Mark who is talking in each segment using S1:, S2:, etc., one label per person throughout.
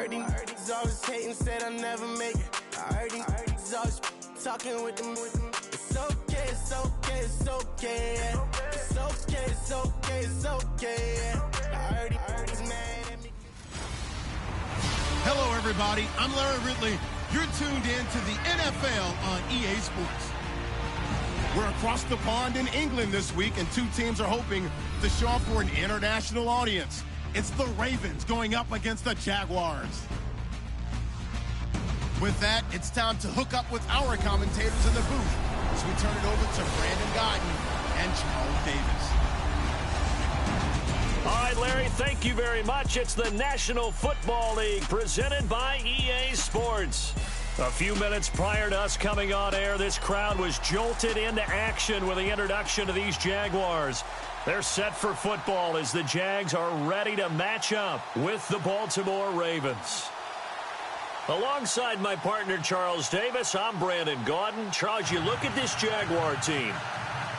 S1: heard these always hating, said I'll never make it. I heard these always talking with them. It's okay, it's okay, it's okay, yeah. It's okay, it's okay, it's okay, yeah. I heard he's mad at me.
S2: Hello, everybody. I'm Larry Ridley. You're tuned in to the NFL on EA Sports. We're across the pond in England this week, and two teams are hoping to show up for an international audience. It's the Ravens going up against the Jaguars. With that, it's time to hook up with our commentators in the booth as we turn it over to Brandon Guyton and Charles Davis.
S3: All right, Larry, thank you very much. It's the National Football League presented by EA Sports. A few minutes prior to us coming on air, this crowd was jolted into action with the introduction of these Jaguars. They're set for football as the Jags are ready to match up with the Baltimore Ravens. Alongside my partner, Charles Davis, I'm Brandon Guyton. Charles, you look at this Jaguar team.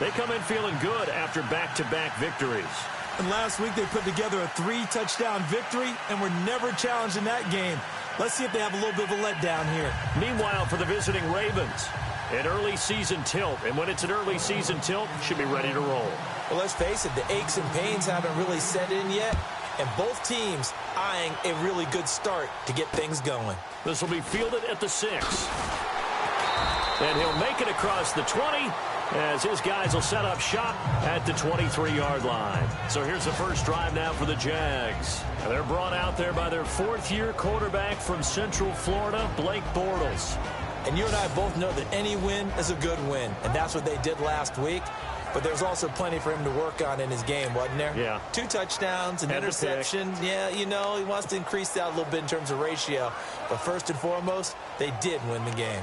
S3: They come in feeling good after back-to-back victories.
S4: And last week they put together a 3-touchdown victory and were never challenged in that game. Let's see if they have a little bit of a letdown here.
S3: Meanwhile, for the visiting Ravens, an early season tilt. And when it's an early season tilt, should be ready to roll.
S4: Well, let's face it, the aches and pains haven't really set in yet. And both teams eyeing a really good start to get things going.
S3: This will be fielded at the 6. And he'll make it across the 20 as his guys will set up shop at the 23-yard line. So here's the first drive now for the Jags. And they're brought out there by their fourth-year quarterback from Central Florida, Blake Bortles.
S4: And you and I both know that any win is a good win. And that's what they did last week. But there's also plenty for him to work on in his game, wasn't there?
S3: Yeah.
S4: 2 touchdowns, an interception. Yeah, you know, he wants to increase that a little bit in terms of ratio. But first and foremost, they did win the game.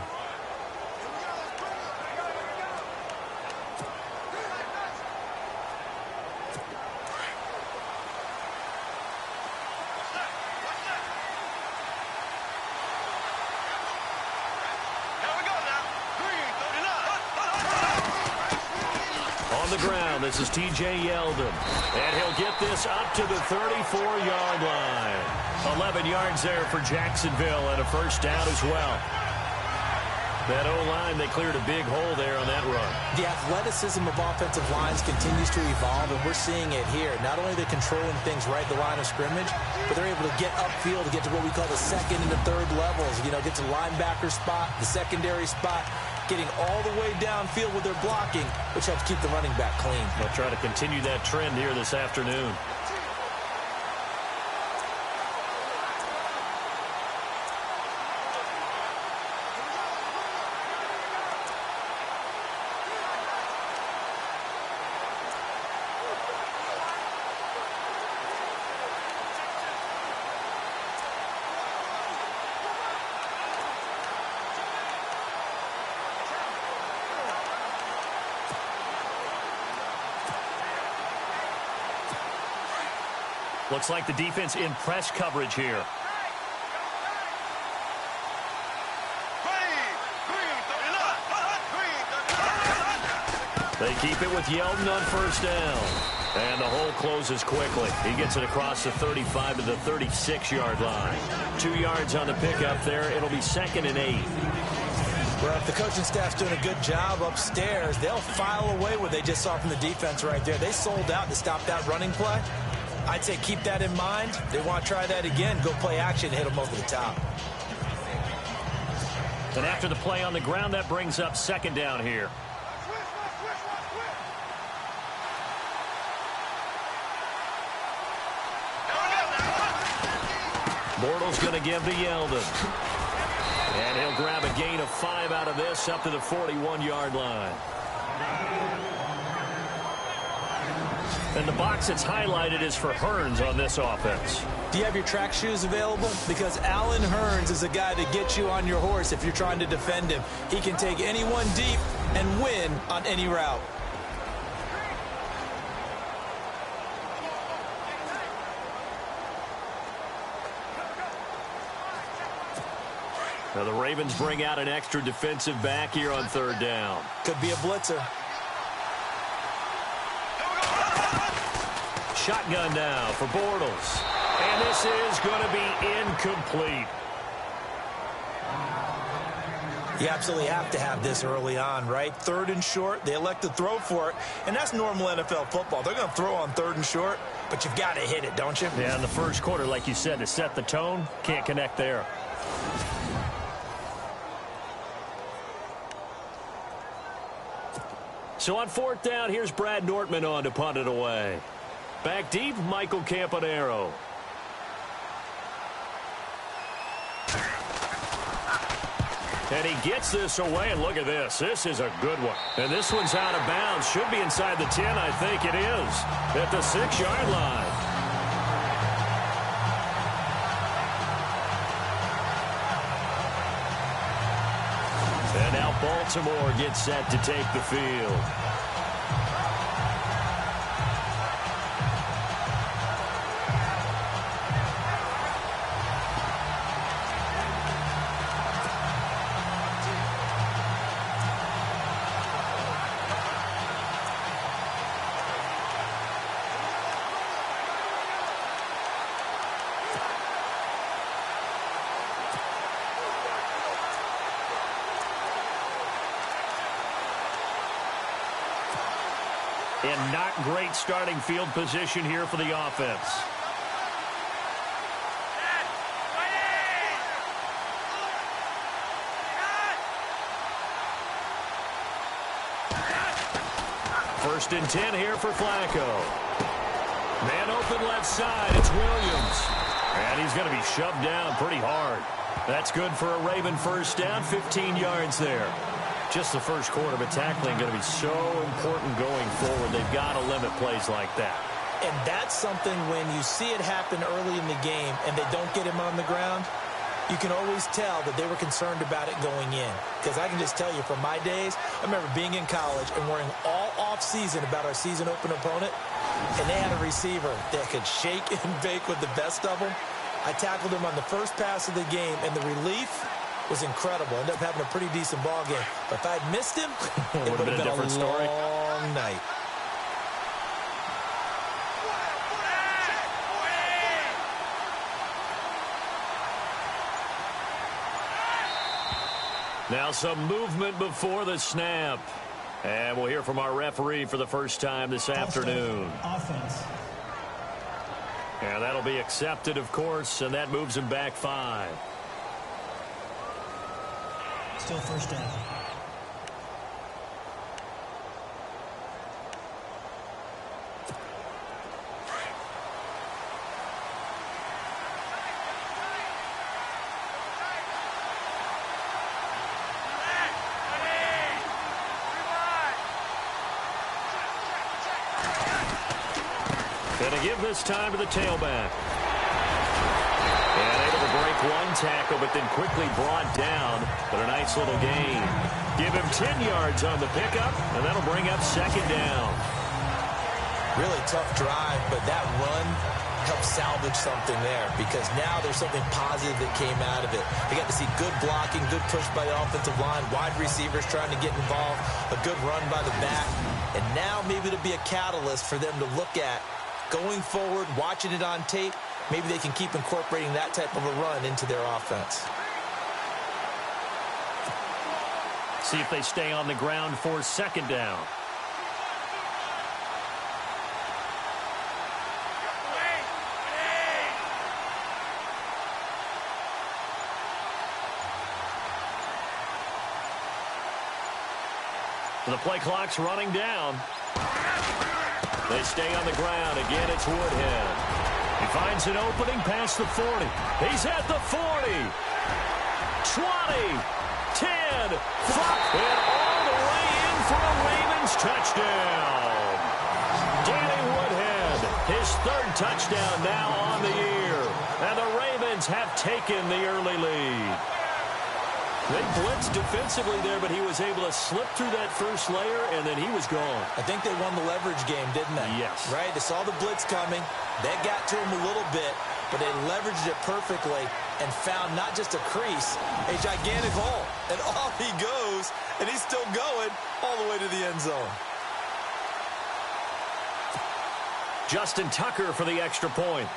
S3: The ground. This is T.J. Yeldon. And he'll get this up to the 34-yard line. 11 yards there for Jacksonville and a first down as well. That O-line, they cleared a big hole there on that run.
S4: The athleticism of offensive lines continues to evolve, and we're seeing it here. Not only are they controlling things right at the line of scrimmage, but they're able to get upfield to get to what we call the second and the third levels. You know, get to the linebacker spot, the secondary spot, getting all the way downfield with their blocking, which helps keep the running back clean.
S3: They'll try to continue that trend here this afternoon. Looks like the defense in press coverage here. They keep it with Yeldon on first down. And the hole closes quickly. He gets it across the 35 to the 36-yard line. 2 yards on the pickup there. It'll be 2nd and 8.
S4: Well, if the coaching staff's doing a good job upstairs, they'll file away what they just saw from the defense right there. They sold out to stop that running play. I'd say keep that in mind. They want to try that again. Go play action and hit them over the top.
S3: And after the play on the ground, that brings up 2nd down here. Bortles going to give to Yeldon. And he'll grab a gain of 5 out of this up to the 41-yard line. And the box that's highlighted is for Hearns on this offense.
S4: Do you have your track shoes available? Because Allen Hearns is a guy to get you on your horse if you're trying to defend him. He can take anyone deep and win on any route.
S3: Now the Ravens bring out an extra defensive back here on 3rd down.
S4: Could be a blitzer.
S3: Shotgun now for Bortles. And this is going to be incomplete.
S4: You absolutely have to have this early on, right? 3rd and short, they elect to throw for it, and that's normal NFL football. They're going to throw on 3rd and short, but you've got to hit it, don't you?
S3: Yeah, in the first quarter, like you said, to set the tone, can't connect there. So on 4th down, here's Brad Nortman on to punt it away. Back deep, Michael Campanaro. And he gets this away, and look at this. This is a good one. And this one's out of bounds. Should be inside the 10, I think it is. At the 6-yard line. And now Baltimore gets set to take the field. And not great starting field position here for the offense. First and 10 here for Flacco. Man open left side. It's Williams. And he's going to be shoved down pretty hard. That's good for a Raven first down, 15 yards there. Just the first quarter, but tackling going to be so important going forward. They've got to limit plays like that.
S4: And that's something when you see it happen early in the game and they don't get him on the ground, you can always tell that they were concerned about it going in. Because I can just tell you from my days, I remember being in college and worrying all off-season about our season open opponent, and they had a receiver that could shake and bake with the best of them. I tackled him on the first pass of the game, and the relief was incredible. Ended up having a pretty decent ball game. But if I'd missed him, it would have been a different story. Long night.
S3: Now some movement before the snap. And we'll hear from our referee for the first time this afternoon.
S5: Offense.
S3: And that'll be accepted, of course, and that moves him back 5.
S5: Still first down.
S3: Going to give this time to the tailback. And able to break one tackle, but then quickly brought down. But a nice little gain. Give him 10 yards on the pickup, and that'll bring up second down.
S4: Really tough drive, but that run helped salvage something there, because now there's something positive that came out of it. They got to see good blocking, good push by the offensive line, wide receivers trying to get involved, a good run by the back, and now maybe it'll be a catalyst for them to look at going forward, watching it on tape. Maybe they can keep incorporating that type of a run into their offense.
S3: See if they stay on the ground for second down. The play clock's running down. They stay on the ground. Again, it's Woodhead. He finds an opening past the 40. He's at the 40. 20. 10. 5. And all the way in for a Ravens touchdown. Danny Woodhead, his 3rd touchdown now on the year. And the Ravens have taken the early lead. They blitzed defensively there, but he was able to slip through that first layer, and then he was gone.
S4: I think they won the leverage game, didn't they?
S3: Yes.
S4: Right? They saw the blitz coming. That got to him a little bit, but they leveraged it perfectly and found not just a crease, a gigantic hole. And off he goes, and he's still going all the way to the end zone.
S3: Justin Tucker for the extra point.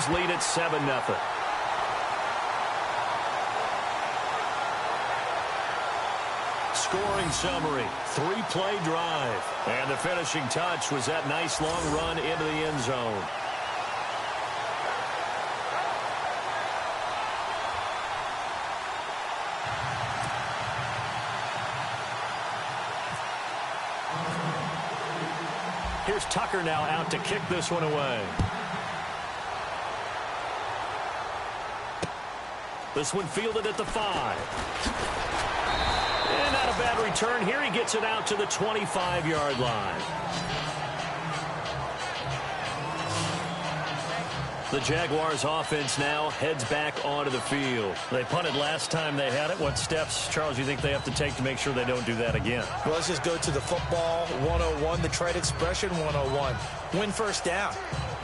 S3: Jags lead at 7-0. Scoring summary, 3-play drive. And the finishing touch was that nice long run into the end zone. Here's Tucker now out to kick this one away. This one fielded at the 5. And not a bad return here. He gets it out to the 25-yard line. The Jaguars offense now heads back onto the field. They punted last time they had it. What steps, Charles, you think they have to take to make sure they don't do that again?
S4: Well, let's just go to the football 101, the trade expression 101. Win first down.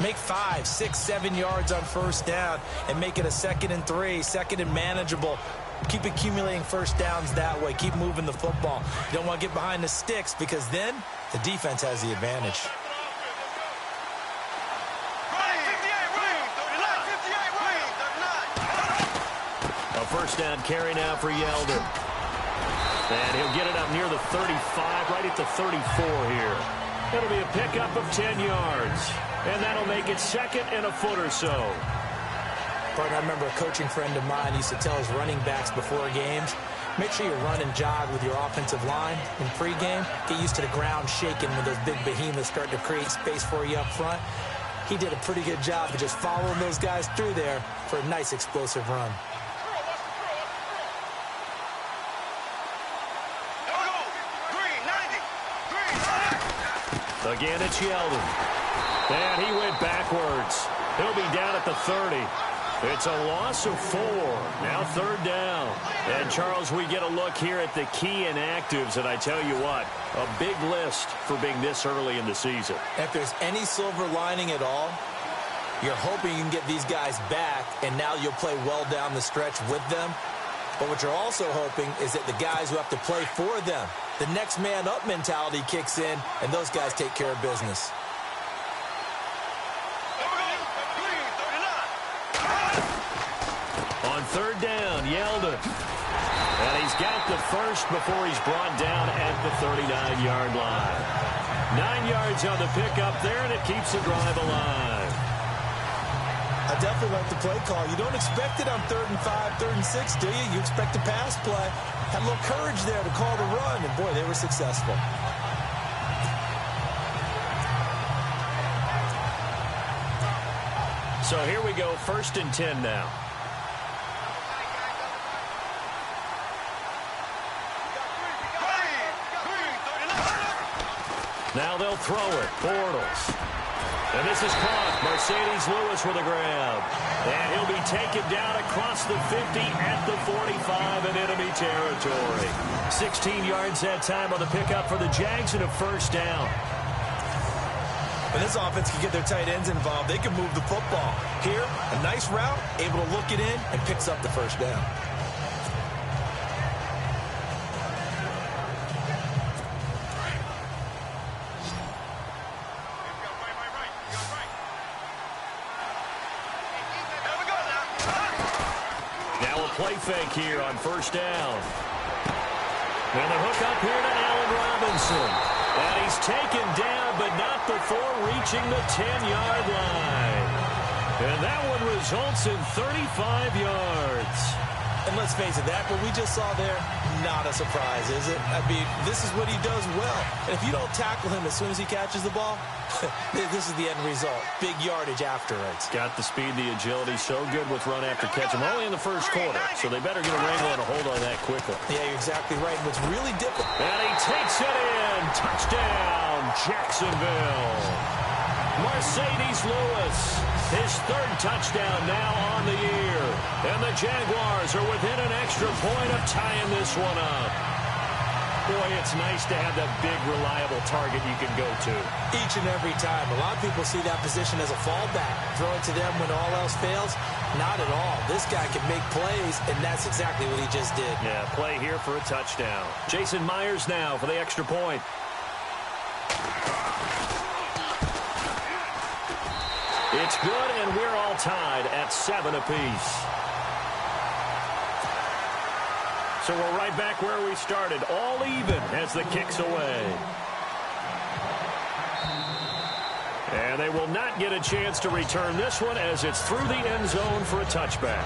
S4: Make 5, 6, 7 yards on first down and make it a 2nd and 3, 2nd and manageable. Keep accumulating first downs that way. Keep moving the football. You don't want to get behind the sticks because then the defense has the advantage.
S3: A first down carry now for Yeldon. And he'll get it up near the 35, right at the 34 here. It'll be a pickup of 10 yards. And that'll make it 2nd and a foot or so.
S4: Partner, I remember a coaching friend of mine used to tell his running backs before games, make sure you run and jog with your offensive line in pregame. Get used to the ground shaking when those big behemoths start to create space for you up front. He did a pretty good job of just following those guys through there for a nice explosive run.
S3: Again, it's Yeldon. And he went backwards. He'll be down at the 30. It's a loss of 4. Now 3rd down. And, Charles, we get a look here at the key inactives. And I tell you what, a big list for being this early in the season.
S4: If there's any silver lining at all, you're hoping you can get these guys back, and now you'll play well down the stretch with them. But what you're also hoping is that the guys who have to play for them, the next man up mentality kicks in, and those guys take care of business.
S3: On 3rd down, Yeldon. And he's got the first before he's brought down at the 39-yard line. 9 yards on the pickup there, and it keeps the drive alive.
S4: I definitely like the play call. You don't expect it on 3rd and 5, 3rd and 6, do you? You expect a pass play. Had a little courage there to call the run, and boy, they were successful.
S3: So here we go, 1st and 10 now. Now they'll throw it. Bortles. And this is caught. Mercedes Lewis with a grab. And he'll be taken down across the 50 at the 45 in enemy territory. 16 yards that time on the pickup for the Jags and a first down.
S4: When this offense can get their tight ends involved, they can move the football. Here, a nice route, able to look it in, and picks up the first down.
S3: Play fake here on first down. And the hook up here to Allen Robinson. And he's taken down, but not before reaching the 10-yard line. And that one results in 35 yards.
S4: And let's face it, that what we just saw there, not a surprise, is it? I mean, this is what he does well. And if you don't tackle him as soon as he catches the ball, this is the end result. Big yardage afterwards.
S3: Got the speed, the agility, so good with run after catch. I'm only in the first quarter, so they better get a wrangle and a hold on that quickly.
S4: Yeah, you're exactly right. And what's really difficult.
S3: And he takes it in. Touchdown, Jacksonville. Mercedes Lewis, his 3rd touchdown now on the year. And the Jaguars are within an extra point of tying this one up. Boy, it's nice to have that big, reliable target you can go to.
S4: Each and every time. A lot of people see that position as a fallback. Throw it to them when all else fails. Not at all. This guy can make plays, and that's exactly what he just did.
S3: Yeah, play here for a touchdown. Jason Myers now for the extra point. It's good, and we're all tied at 7 apiece. So we're right back where we started, all even as the kick's away. And they will not get a chance to return this one as it's through the end zone for a touchback.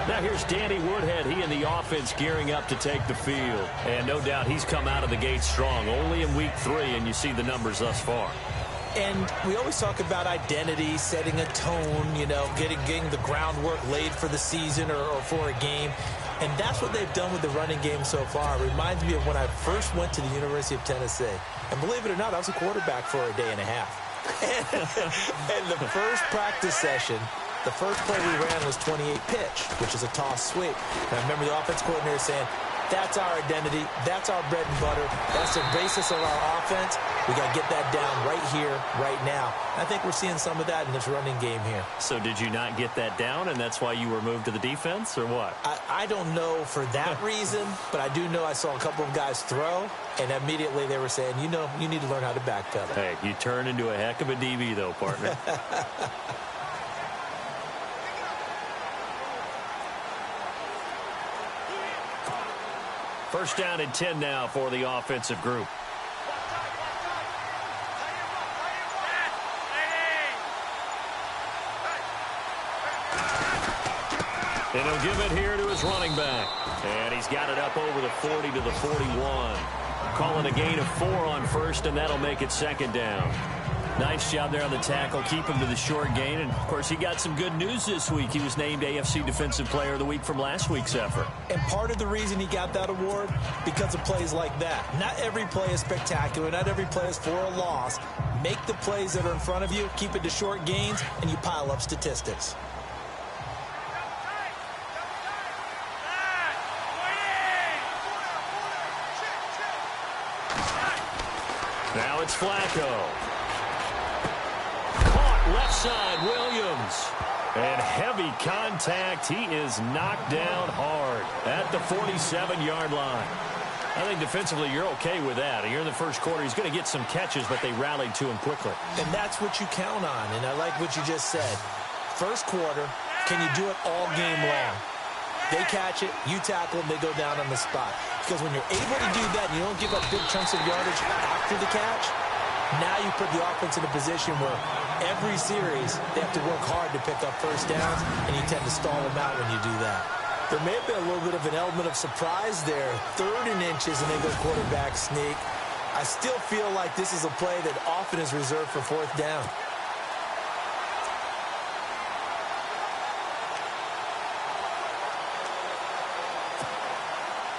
S3: Now here's Danny Woodhead. He and the offense gearing up to take the field. And no doubt he's come out of the gate strong. Only in week 3, and you see the numbers thus far.
S4: And we always talk about identity, setting a tone, you know, getting the groundwork laid for the season or for a game. And that's what they've done with the running game so far. It reminds me of when I first went to the University of Tennessee. And believe it or not, I was a quarterback for a day and a half. And the first practice session, the first play we ran was 28 pitch, which is a toss sweep. And I remember the offense coordinator saying, that's our identity, that's our bread and butter, that's the basis of our offense. We got to get that down right here, right now. I think we're seeing some of that in this running game here.
S3: So did you not get that down, and that's why you were moved to the defense, or what?
S4: I don't know for that reason, but I do know I saw a couple of guys throw, and immediately they were saying, you know, you need to learn how to backpedal.
S3: Hey, you turn into a heck of a DB, though, partner. First down and 10 now for the offensive group. And he'll give it here to his running back. And he's got it up over the 40 to the 41. Calling a gain of 4 on first, and that'll make it second down. Nice job there on the tackle. Keep him to the short gain. And, of course, he got some good news this week. He was named AFC Defensive Player of the Week from last week's effort.
S4: And part of the reason he got that award, because of plays like that. Not every play is spectacular. Not every play is for a loss. Make the plays that are in front of you, keep it to short gains, and you pile up statistics.
S3: Now it's Flacco. Caught left side, Williams. And heavy contact. He is knocked down hard at the 47-yard line. I think defensively you're okay with that. You're in the first quarter. He's going to get some catches, but they rallied to him quickly.
S4: And that's what you count on, and I like what you just said. First quarter, can you do it all game long? They catch it, you tackle them, they go down on the spot. Because when you're able to do that, and you don't give up big chunks of yardage after the catch, now you put the offense in a position where every series they have to work hard to pick up first downs, and you tend to stall them out when you do that. There may have been a little bit of an element of surprise there. 3rd and inches, and they go quarterback sneak. I still feel like this is a play that often is reserved for 4th down.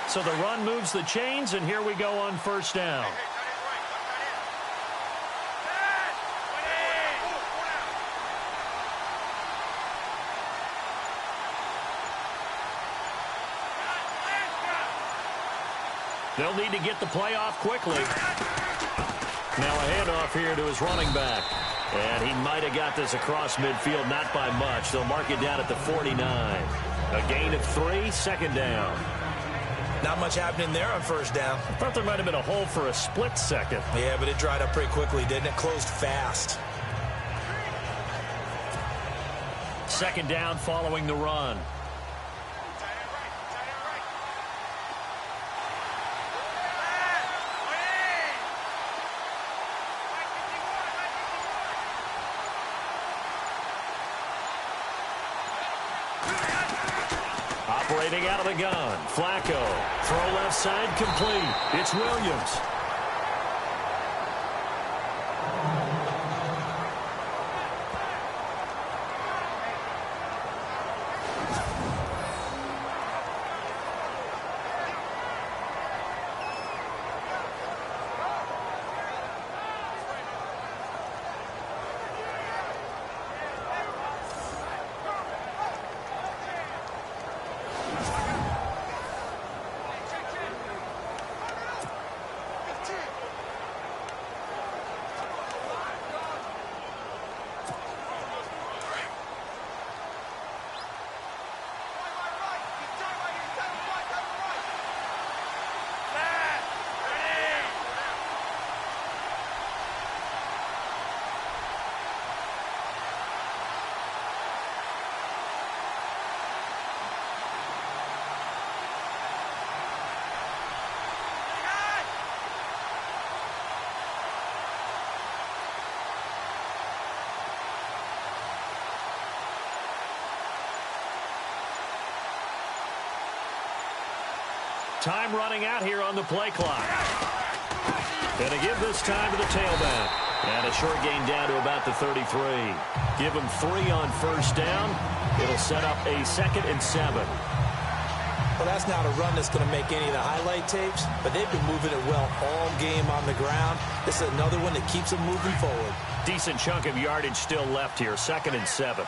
S3: So the run moves the chains, and here we go on first down. They'll need to get the play off quickly. Now a handoff here to his running back. And he might have got this across midfield, not by much. They'll mark it down at the 49. A gain of 3, second down.
S4: Not much happening there on first down.
S3: I thought there might have been a hole for a split second.
S4: Yeah, but it dried up pretty quickly, didn't it? Closed fast.
S3: Second down following the run. Operating out of the gun. Flacco. Throw left side complete. It's Williams. Time running out here on the play clock. Going to give this time to the tailback. And a short gain down to about the 33. Give them 3 on first down. It'll set up a 2nd and 7.
S4: Well, that's not a run that's going to make any of the highlight tapes, but they've been moving it well all game on the ground. This is another one that keeps them moving forward.
S3: Decent chunk of yardage still left here. 2nd and 7.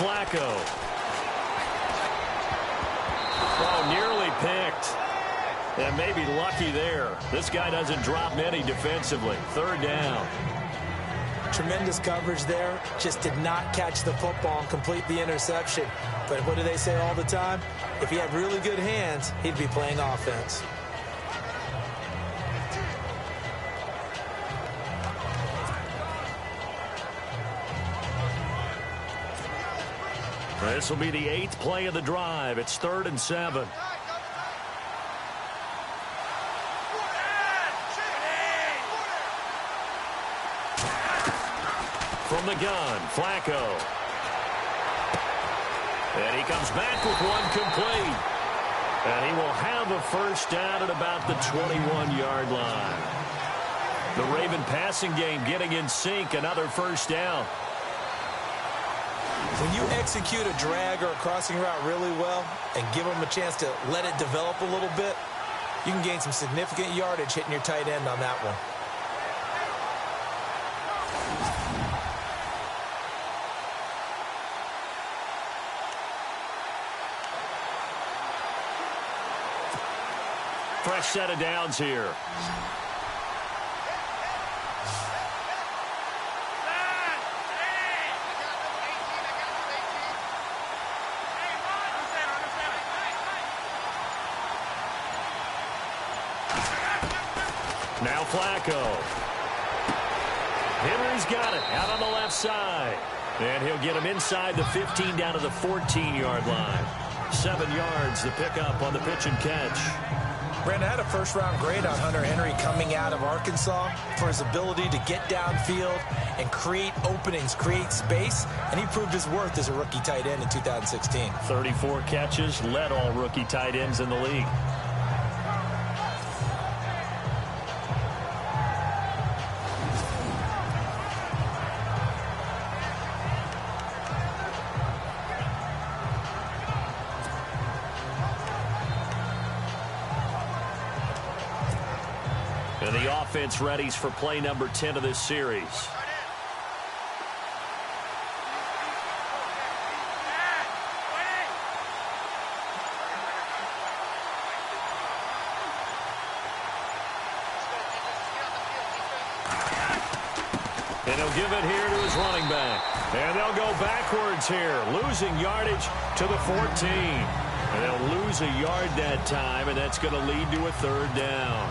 S3: Flacco. Oh, nearly picked. And maybe lucky there. This guy doesn't drop many defensively. 3rd down.
S4: Tremendous coverage there. Just did not catch the football and complete the interception. But what do they say all the time? If he had really good hands, he'd be playing offense.
S3: This will be the 8th play of the drive. It's 3rd and 7. From the gun, Flacco. And he comes back with one complete. And he will have a first down at about the 21-yard line. The Raven passing game getting in sync. Another first down.
S4: When you execute a drag or a crossing route really well and give them a chance to let it develop a little bit, you can gain some significant yardage hitting your tight end on that one.
S3: Fresh set of downs here. Now Flacco. Henry's got it out on the left side. And he'll get him inside the 15 down to the 14-yard line. 7 yards the pickup on the pitch and catch.
S4: Brandon had a first-round grade on Hunter Henry coming out of Arkansas for his ability to get downfield and create openings, create space, and he proved his worth as a rookie tight end in 2016.
S3: 34 catches, led all rookie tight ends in the league. And the offense readies for play number 10 of this series. And he'll give it here to his running back. And they'll go backwards here, losing yardage to the 14. And they'll lose a yard that time, and that's going to lead to a 3rd down.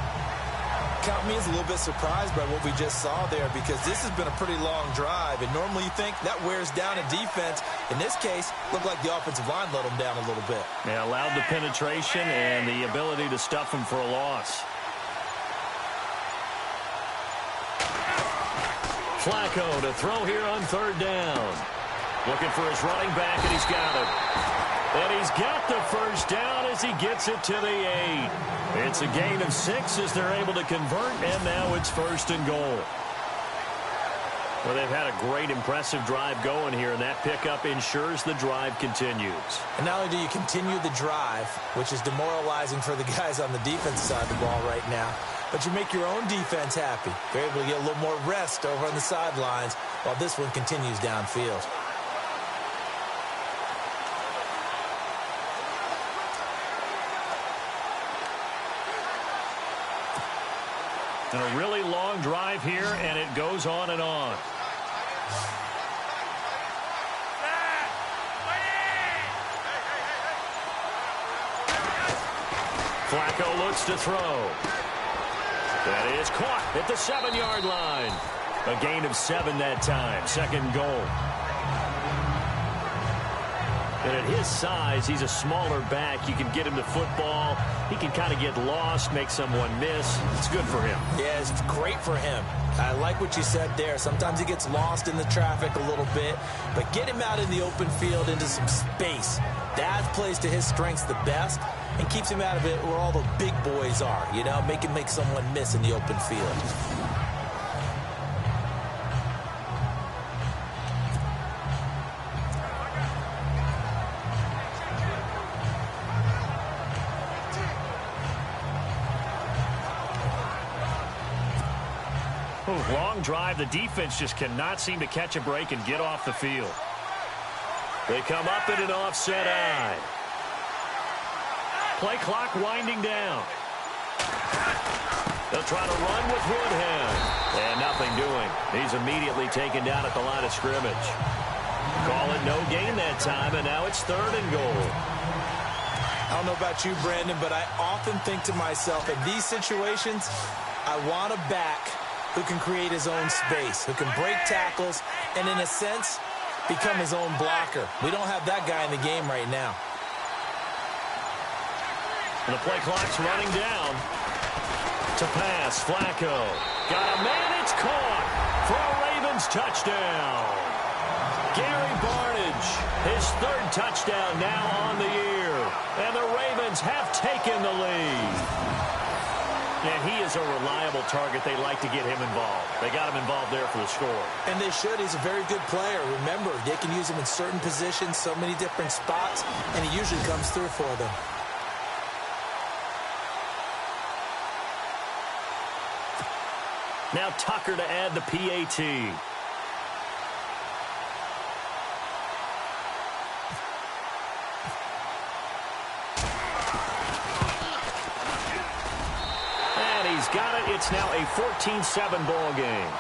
S4: Count me as a little bit surprised by what we just saw there, because this has been a pretty long drive, and normally you think that wears down a defense. In this case, looked like the offensive line let them down a little bit.
S3: Yeah, allowed the penetration and the ability to stuff them for a loss. Flacco to throw here on 3rd down. Looking for his running back, and he's got it. And he's got the first down as he gets it to the 8. It's a gain of 6 as they're able to convert, and now it's 1st and goal. Well, they've had a great, impressive drive going here, and that pickup ensures the drive continues.
S4: And not only do you continue the drive, which is demoralizing for the guys on the defensive side of the ball right now, but you make your own defense happy. They're able to get a little more rest over on the sidelines while this one continues downfield.
S3: And a really long drive here, and it goes on and on. Flacco looks to throw. That is caught at the 7-yard line. A gain of 7 that time. 2nd goal. And at his size, he's a smaller back. You can get him the football. He can kind of get lost, make someone miss. It's good for him.
S4: Yeah, it's great for him. I like what you said there. Sometimes he gets lost in the traffic a little bit, but get him out in the open field into some space. That plays to his strengths the best and keeps him out of it where all the big boys are, you know, make him make someone miss in the open field.
S3: Long drive. The defense just cannot seem to catch a break and get off the field. They come up in an offset eye. Play clock winding down. They'll try to run with Woodhead. And nothing doing. He's immediately taken down at the line of scrimmage. Call it no gain that time, and now it's 3rd and goal.
S4: I don't know about you, Brandon, but I often think to myself, in these situations, I want a back who can create his own space, who can break tackles, and in a sense, become his own blocker. We don't have that guy in the game right now.
S3: And the play clock's running down. To pass, Flacco. Got a man, it's caught for a Ravens touchdown. Gary Barnidge, his 3rd touchdown now on the year. And the Ravens have taken the lead. And he is a reliable target. They like to get him involved. They got him involved there for the score.
S4: And they should. He's a very good player. Remember, they can use him in certain positions, so many different spots, and he usually comes through for them.
S3: Now Tucker to add the PAT. He's got it. It's now a 14-7 ball game.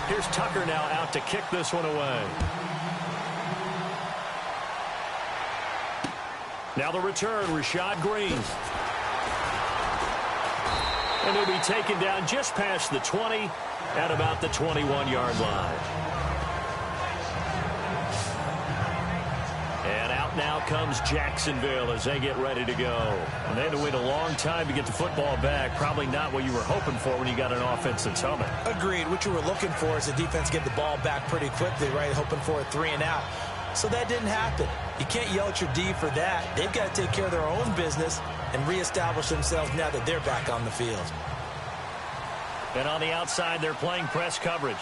S3: Here's Tucker now out to kick this one away. Now the return, Rashad Green. And he'll be taken down just past the 20 at about the 21-yard line. And out now comes Jacksonville as they get ready to go. And they had to wait a long time to get the football back. Probably not what you were hoping for when you got an offense that's humming.
S4: Agreed. What you were looking for is the defense get the ball back pretty quickly, right? Hoping for a 3-and-out. So that didn't happen. You can't yell at your D for that. They've got to take care of their own business and reestablish themselves now that they're back on the field.
S3: And on the outside, they're playing press coverage.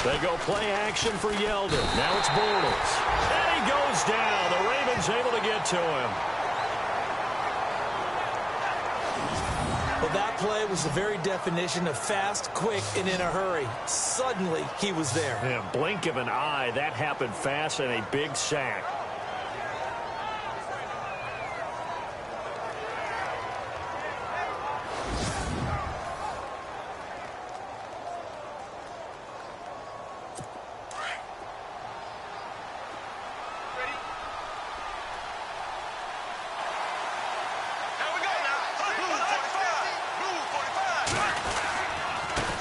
S3: They go play action for Yeldon. Now it's Bortles. And he goes down. The Ravens able to get to him.
S4: Well, that play was the very definition of fast, quick, and in a hurry. Suddenly, he was there.
S3: Yeah, blink of an eye. That happened fast and a big sack.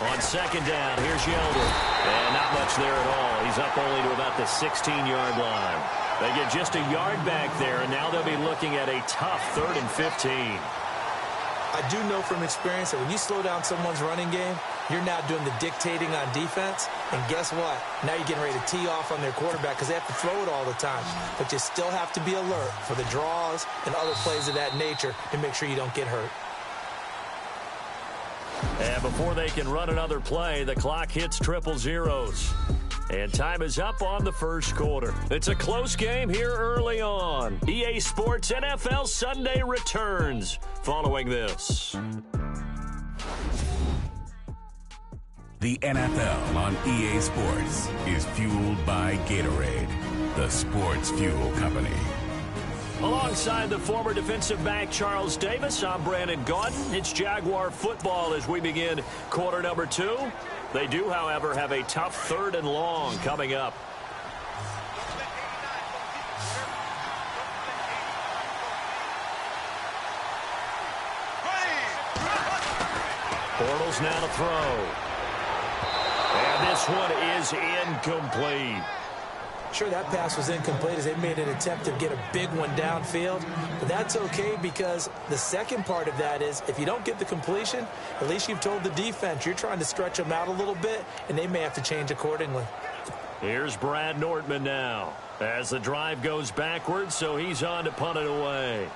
S3: On 2nd down, here's Yeldon. And not much there at all. He's up only to about the 16-yard line. They get just a yard back there, and now they'll be looking at a tough 3rd and 15.
S4: I do know from experience that when you slow down someone's running game, you're now doing the dictating on defense. And guess what? Now you're getting ready to tee off on their quarterback because they have to throw it all the time. But you still have to be alert for the draws and other plays of that nature to make sure you don't get hurt.
S3: And before they can run another play, the clock hits triple zeros. And time is up on the first quarter. It's a close game here early on. EA Sports NFL Sunday returns following this.
S6: The NFL on EA Sports is fueled by Gatorade, the sports fuel company.
S3: Alongside the former defensive back Charles Davis, I'm Brandon Gaudin. It's Jaguar football as we begin quarter number 2. They do, however, have a tough 3rd and long coming up. Bortles now to throw. And this one is incomplete.
S4: Sure, that pass was incomplete as they made an attempt to get a big one downfield. But that's okay because the second part of that is if you don't get the completion, at least you've told the defense you're trying to stretch them out a little bit, and they may have to change accordingly.
S3: Here's Brad Nortman now as the drive goes backwards, so he's on to punt it away.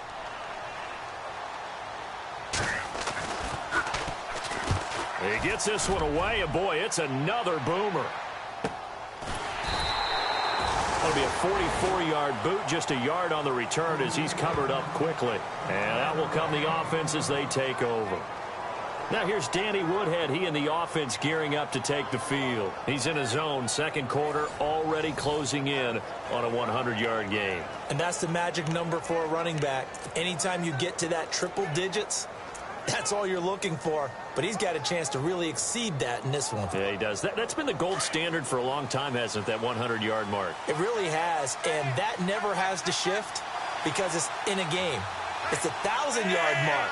S3: He gets this one away, and boy, it's another boomer. That'll be a 44-yard boot, just a yard on the return as he's covered up quickly. And that will come the offense as they take over. Now here's Danny Woodhead. He and the offense gearing up to take the field. He's in his own second quarter, already closing in on a 100-yard game.
S4: And that's the magic number for a running back. Anytime you get to that triple digits, that's all you're looking for. But he's got a chance to really exceed that in this one.
S3: Yeah, he does. That's been the gold standard for a long time, hasn't it, that 100-yard mark?
S4: It really has, and that never has to shift because it's in a game. It's a 1,000-yard mark.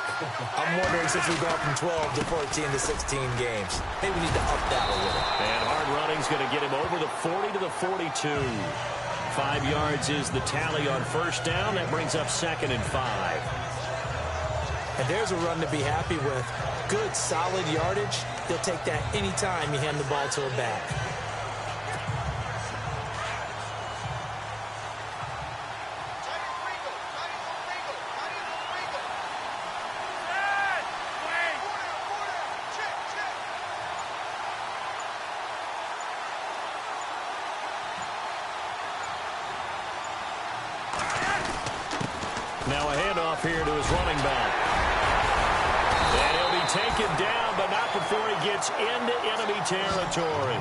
S4: I'm wondering since we've gone from 12 to 14 to 16 games. Maybe we need to up that a little.
S3: And hard running's going to get him over the 40 to the 42. 5 yards is the tally on first down. That brings up 2nd and 5.
S4: And there's a run to be happy with. Good, solid yardage. He'll take that anytime you hand the ball to her back.
S3: Now a handoff here to his running back. And he'll be taken down, but not before he gets into enemy territory.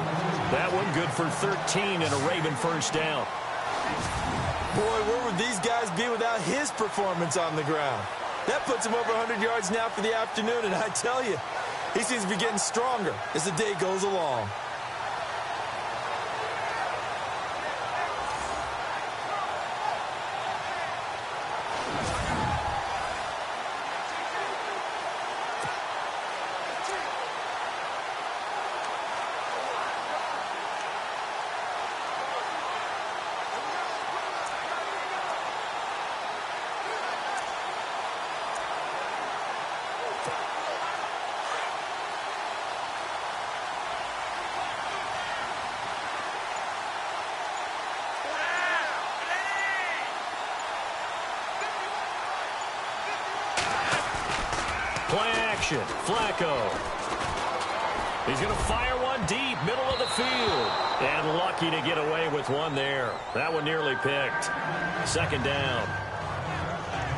S3: That one good for 13 and a Raven first down.
S4: Boy, where would these guys be without his performance on the ground? That puts him over 100 yards now for the afternoon, and I tell you, he seems to be getting stronger as the day goes along.
S3: Play action. Flacco. He's going to fire one deep, middle of the field. And lucky to get away with one there. That one nearly picked. 2nd down.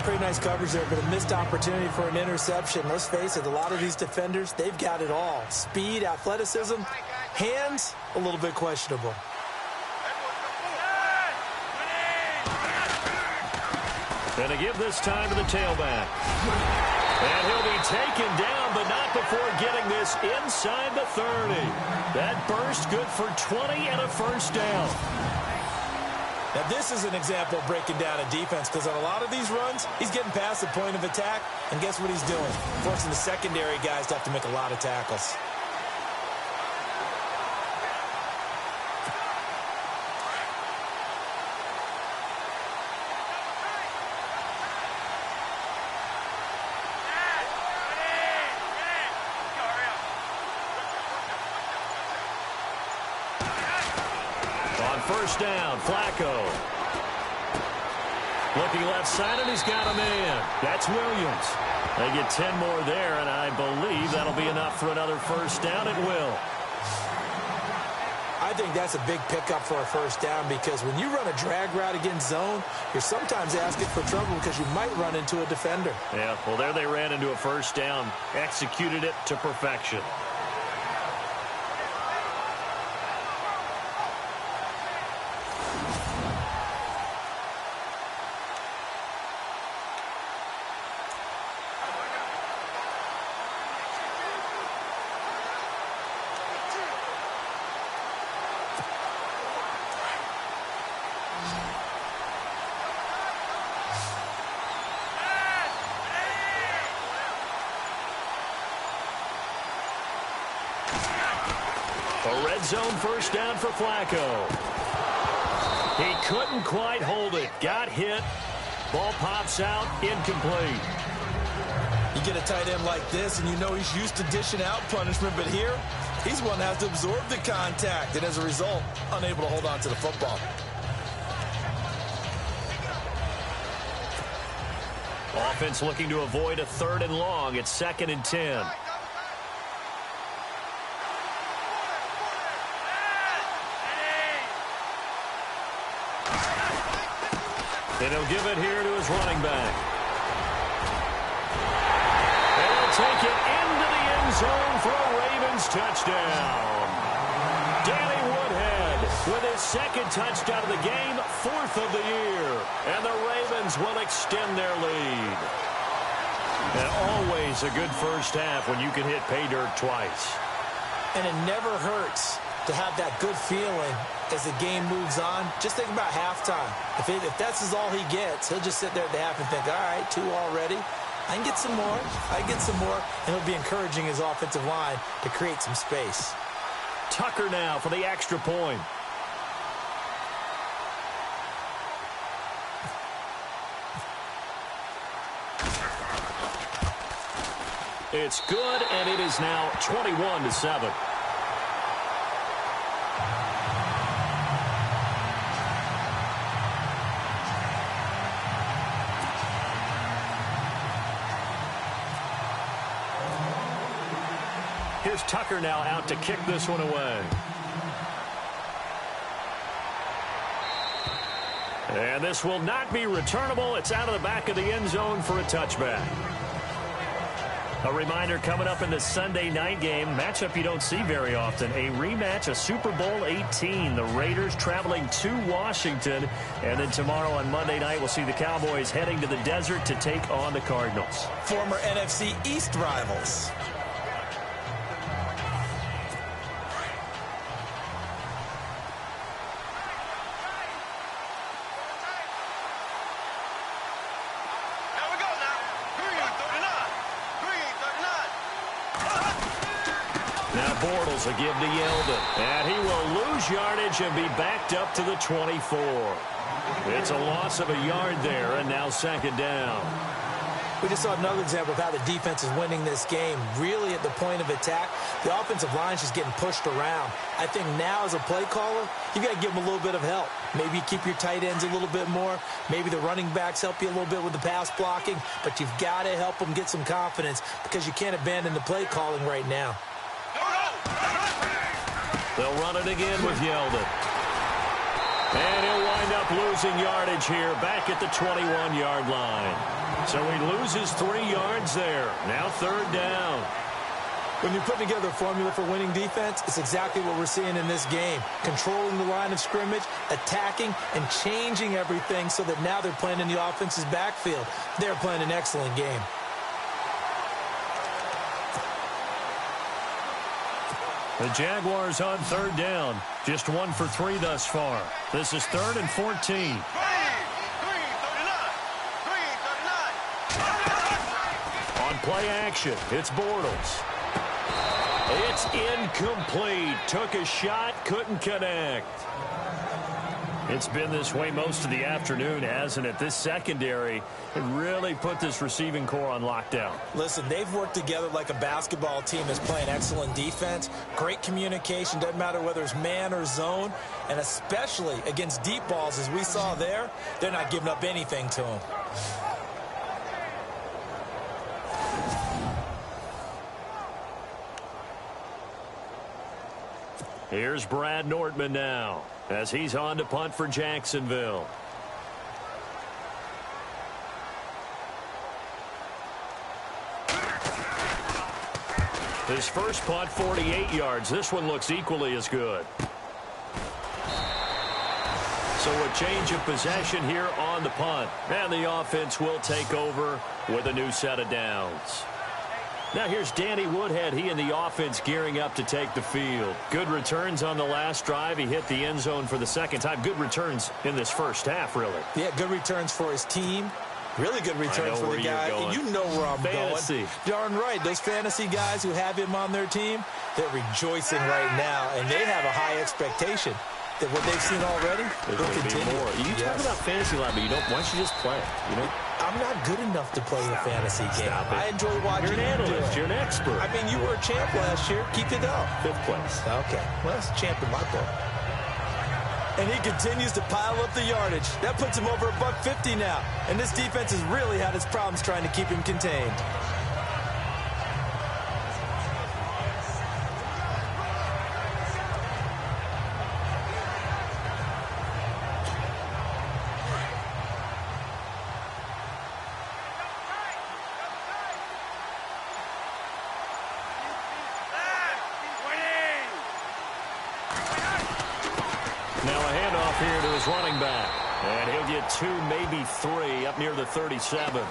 S4: Pretty nice coverage there, but a missed opportunity for an interception. Let's face it, a lot of these defenders, they've got it all. Speed, athleticism, hands, a little bit questionable.
S3: And to give this time to the tailback. And he'll be taken down, but not before getting this inside the 30. That burst good for 20 and a first down.
S4: Now, this is an example of breaking down a defense because on a lot of these runs, he's getting past the point of attack, and guess what he's doing? Forcing the secondary guys to have to make a lot of tackles.
S3: First down, Flacco. Looking left side, and he's got a man. That's Williams. They get 10 more there, and I believe that'll be enough for another first down. It will.
S4: I think that's a big pickup for a first down because when you run a drag route against zone, you're sometimes asking for trouble because you might run into a defender.
S3: Yeah, well, there they ran into a first down. Executed it to perfection. A red zone first down for Flacco. He couldn't quite hold it. Got hit. Ball pops out. Incomplete.
S4: You get a tight end like this, and you know he's used to dishing out punishment, but here, he's one that has to absorb the contact, and as a result, unable to hold on to the football.
S3: Offense looking to avoid a 3rd and long. It's 2nd and 10. And he'll give it here to his running back. And he'll take it into the end zone for a Ravens touchdown. Danny Woodhead with his 2nd touchdown of the game, 4th of the year. And the Ravens will extend their lead. And always a good first half when you can hit pay dirt twice.
S4: And it never hurts to have that good feeling as the game moves on. Just think about halftime. If that's all he gets, he'll just sit there at the half and think, all right, 2 already. I can get some more. I can get some more. And he'll be encouraging his offensive line to create some space.
S3: Tucker now for the extra point. It's good, and it is now 21-7. Here's Tucker now out to kick this one away. And this will not be returnable. It's out of the back of the end zone for a touchback. A reminder coming up in the Sunday night game, matchup you don't see very often, a rematch of Super Bowl 18. The Raiders traveling to Washington. And then tomorrow on Monday night, we'll see the Cowboys heading to the desert to take on the Cardinals.
S4: Former NFC East rivals.
S3: Bortles will give to Yeldon. And he will lose yardage and be backed up to the 24. It's a loss of a yard there, and now 2nd down.
S4: We just saw another example of how the defense is winning this game. Really at the point of attack, the offensive line is just getting pushed around. I think now as a play caller, you got to give them a little bit of help. Maybe you keep your tight ends a little bit more. Maybe the running backs help you a little bit with the pass blocking. But you've got to help them get some confidence because you can't abandon the play calling right now.
S3: They'll run it again with Yeldon. And he'll wind up losing yardage here back at the 21-yard line. So he loses 3 yards there. Now 3rd down.
S4: When you put together a formula for winning defense, it's exactly what we're seeing in this game. Controlling the line of scrimmage, attacking, and changing everything so that now they're playing in the offense's backfield. They're playing an excellent game.
S3: The Jaguars on 3rd down. Just 1 for 3 thus far. This is 3rd and 14. On play action, it's Bortles. It's incomplete. Took a shot, couldn't connect. It's been this way most of the afternoon, hasn't it? This secondary really put this receiving core on lockdown.
S4: Listen, they've worked together like a basketball team that's playing excellent defense. Great communication, doesn't matter whether it's man or zone. And especially against deep balls, as we saw there, they're not giving up anything to them.
S3: Here's Brad Nortman now as he's on to punt for Jacksonville. His first punt, 48 yards. This one looks equally as good. So a change of possession here on the punt. And the offense will take over with a new set of downs. Now here's Danny Woodhead. He and the offense gearing up to take the field. Good returns on the last drive. He hit the end zone for the 2nd time. Good returns in this first half, really.
S4: Yeah, good returns for his team. Really good returns for the guy. You know where I'm
S3: fantasy.
S4: going. Darn right. Those fantasy guys who have him on their team, they're rejoicing right now, and they have a high expectation that what they've seen already will continue.
S3: More. You talk about fantasy line, but you don't. Why don't you just play it? You know,
S4: I'm not good enough to play the fantasy game. I enjoy watching.
S3: You're an analyst. You're an expert.
S4: I mean, you were a champ last year. Keep it up.
S3: 5th place.
S4: Okay. Well, that's a champ in my book. And he continues to pile up the yardage. That puts him over $150 now. And this defense has really had its problems trying to keep him contained.
S3: Now a handoff here to his running back. And he'll get 2, maybe 3 up near the 37.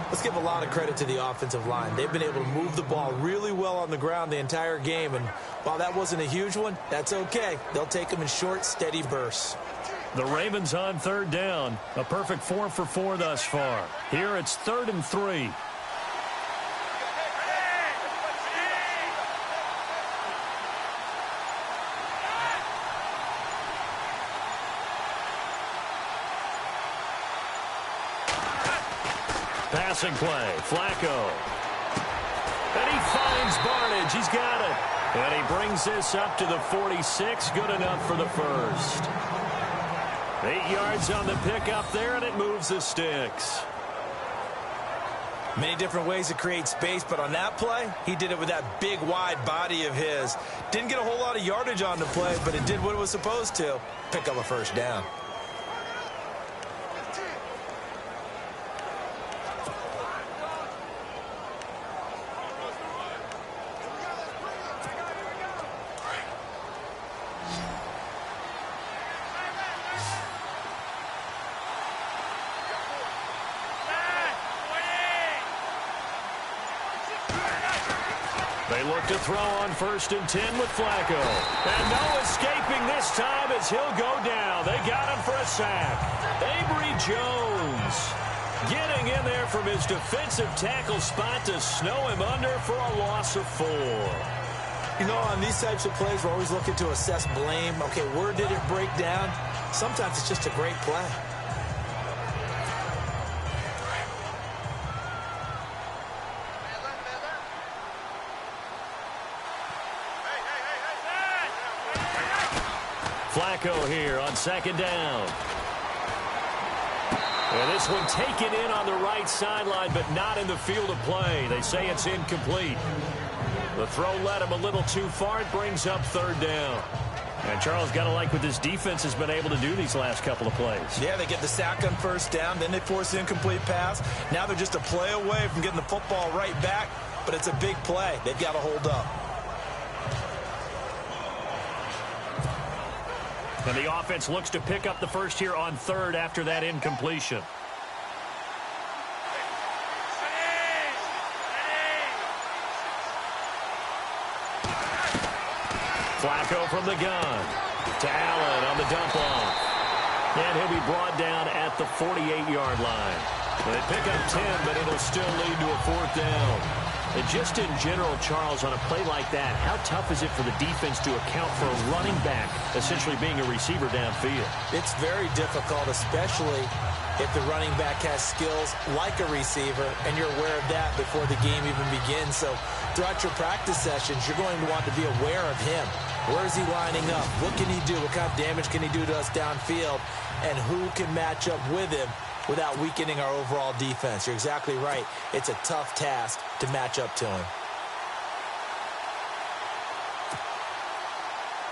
S4: Let's give a lot of credit to the offensive line. They've been able to move the ball really well on the ground the entire game. And while that wasn't a huge one, that's okay. They'll take them in short, steady bursts.
S3: The Ravens on 3rd down. A perfect 4 for 4 thus far. Here it's 3rd and 3. Passing play, Flacco. And he finds Barnage. He's got it. And he brings this up to the 46. Good enough for the first. 8 yards on the pickup there, and it moves the sticks.
S4: Many different ways to create space, but on that play, he did it with that big, wide body of his. Didn't get a whole lot of yardage on the play, but it did what it was supposed to. Pick up a first down.
S3: They look to throw on 1st and 10 with Flacco. And no escaping this time as he'll go down. They got him for a sack. Avery Jones getting in there from his defensive tackle spot to snow him under for a loss of 4.
S4: You know, on these types of plays, we're always looking to assess blame. Okay, where did it break down? Sometimes it's just a great play.
S3: Flacco here on 2nd down. And this one taken in on the right sideline, but not in the field of play. They say it's incomplete. The throw led him a little too far. It brings up 3rd down. And Charles, got to like what this defense has been able to do these last couple of plays.
S4: Yeah, they get the sack on 1st down, then they force the incomplete pass. Now they're just a play away from getting the football right back, but it's a big play. They've got to hold up.
S3: And the offense looks to pick up the first here on 3rd after that incompletion. Flacco from the gun to Allen on the dump off. And he'll be brought down at the 48-yard line. They pick up 10, but it'll still lead to a 4th down. And just in general, Charles, on a play like that, how tough is it for the defense to account for a running back essentially being a receiver downfield?
S4: It's very difficult, especially if the running back has skills like a receiver, and you're aware of that before the game even begins. So throughout your practice sessions, you're going to want to be aware of him. Where is he lining up? What can he do? What kind of damage can he do to us downfield? And who can match up with him without weakening our overall defense? You're exactly right. It's a tough task to match up to him.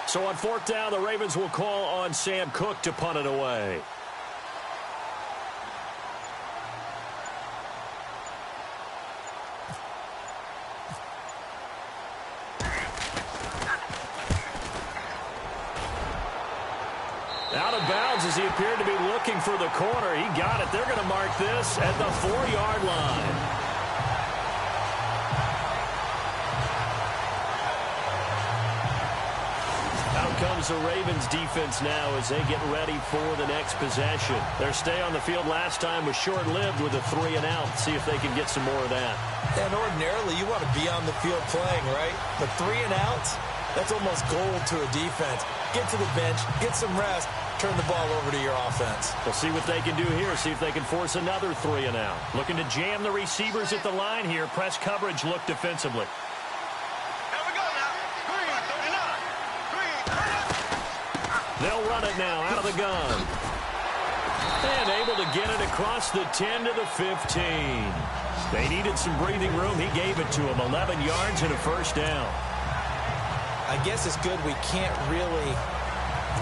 S3: So on 4th down, the Ravens will call on Sam Cook to punt it away. Out of bounds as he appeared to be looking for the corner. He got it. They're going to mark this at the 4-yard line. Out comes comes the Ravens defense now as they get ready for the next possession. Their stay on the field last time was short-lived with a 3-and-out. See if they can get some more of that.
S4: And ordinarily, you want to be on the field playing, right? But 3-and-outs, that's almost gold to a defense. Get to the bench, get some rest, turn the ball over to your offense.
S3: We'll see what they can do here. See if they can force another 3-and-out. Looking to jam the receivers at the line here. Press coverage look defensively. They'll run it now out of the gun. And able to get it across the 10 to the 15. They needed some breathing room. He gave it to them. 11 yards and a first down.
S4: I guess it's good we can't really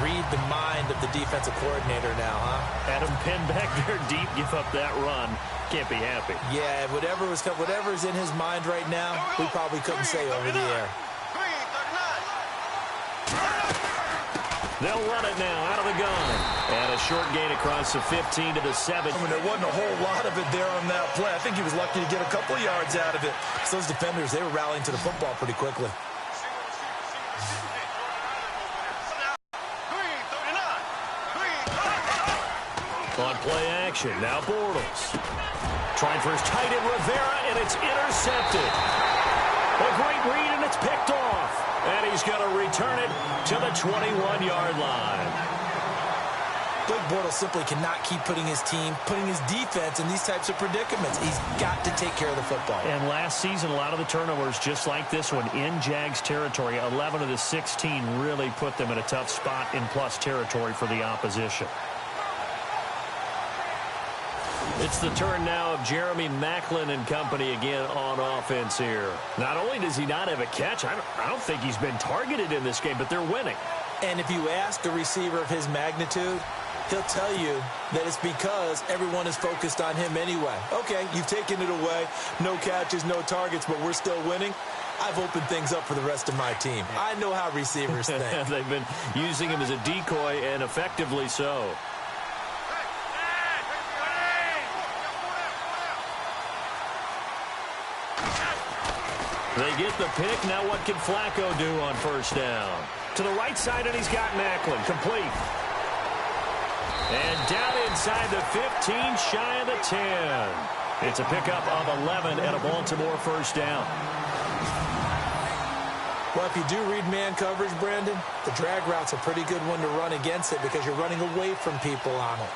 S4: read the mind of the defensive coordinator now, huh?
S3: Had him pinned back there deep, give up that run. Can't be happy.
S4: Yeah, whatever's in his mind right now, we probably couldn't say over the air.
S3: They'll run it now out of the gun. And a short gain across the 15 to the 7.
S7: I mean, there wasn't a whole lot of it there on that play. I think he was lucky to get a couple of yards out of it.
S4: So those defenders, they were rallying to the football pretty quickly.
S3: On play action, now Bortles. Trying for his tight end Rivera, and it's intercepted. A great read, and it's picked off. And he's going to return it to the 21-yard line.
S4: Blake Bortles simply cannot keep putting his defense in these types of predicaments. He's got to take care of the football.
S3: And last season, a lot of the turnovers, just like this one, in Jags territory, 11 of the 16 really put them in a tough spot in plus territory for the opposition. It's the turn now of Jeremy Maclin and company again on offense here. Not only does he not have a catch, I don't think he's been targeted in this game, but they're winning.
S4: And if you ask a receiver of his magnitude, he'll tell you that it's because everyone is focused on him anyway. Okay, you've taken it away. No catches, no targets, but we're still winning. I've opened things up for the rest of my team. I know how receivers think.
S3: They've been using him as a decoy, and effectively so. They get the pick. Now what can Flacco do on first down? To the right side, and he's got Maclin. Complete. And down inside the 15, shy of the 10. It's a pickup of 11 and a Baltimore first down.
S4: Well, if you do read man coverage, Brandon, the drag route's a pretty good one to run against it because you're running away from people on it.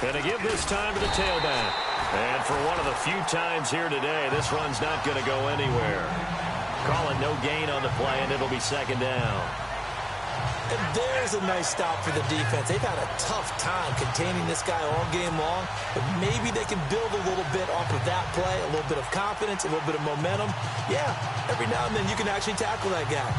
S3: And to give this time to the tailback. And for one of the few times here today, this run's not going to go anywhere. Calling no gain on the play, and it'll be second down.
S4: And there's a nice stop for the defense. They've had a tough time containing this guy all game long, but maybe they can build a little bit off of that play, a little bit of confidence, a little bit of momentum. Yeah, every now and then you can actually tackle that guy.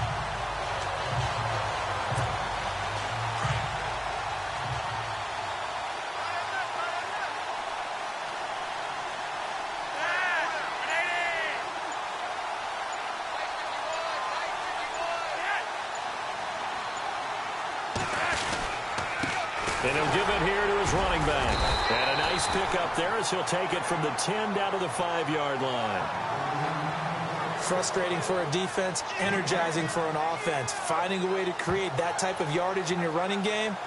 S3: And he'll give it here to his running back. And a nice pickup there as he'll take it from the 10 down to the 5-yard line.
S4: Frustrating for a defense, energizing for an offense. Finding a way to create that type of yardage in your running game,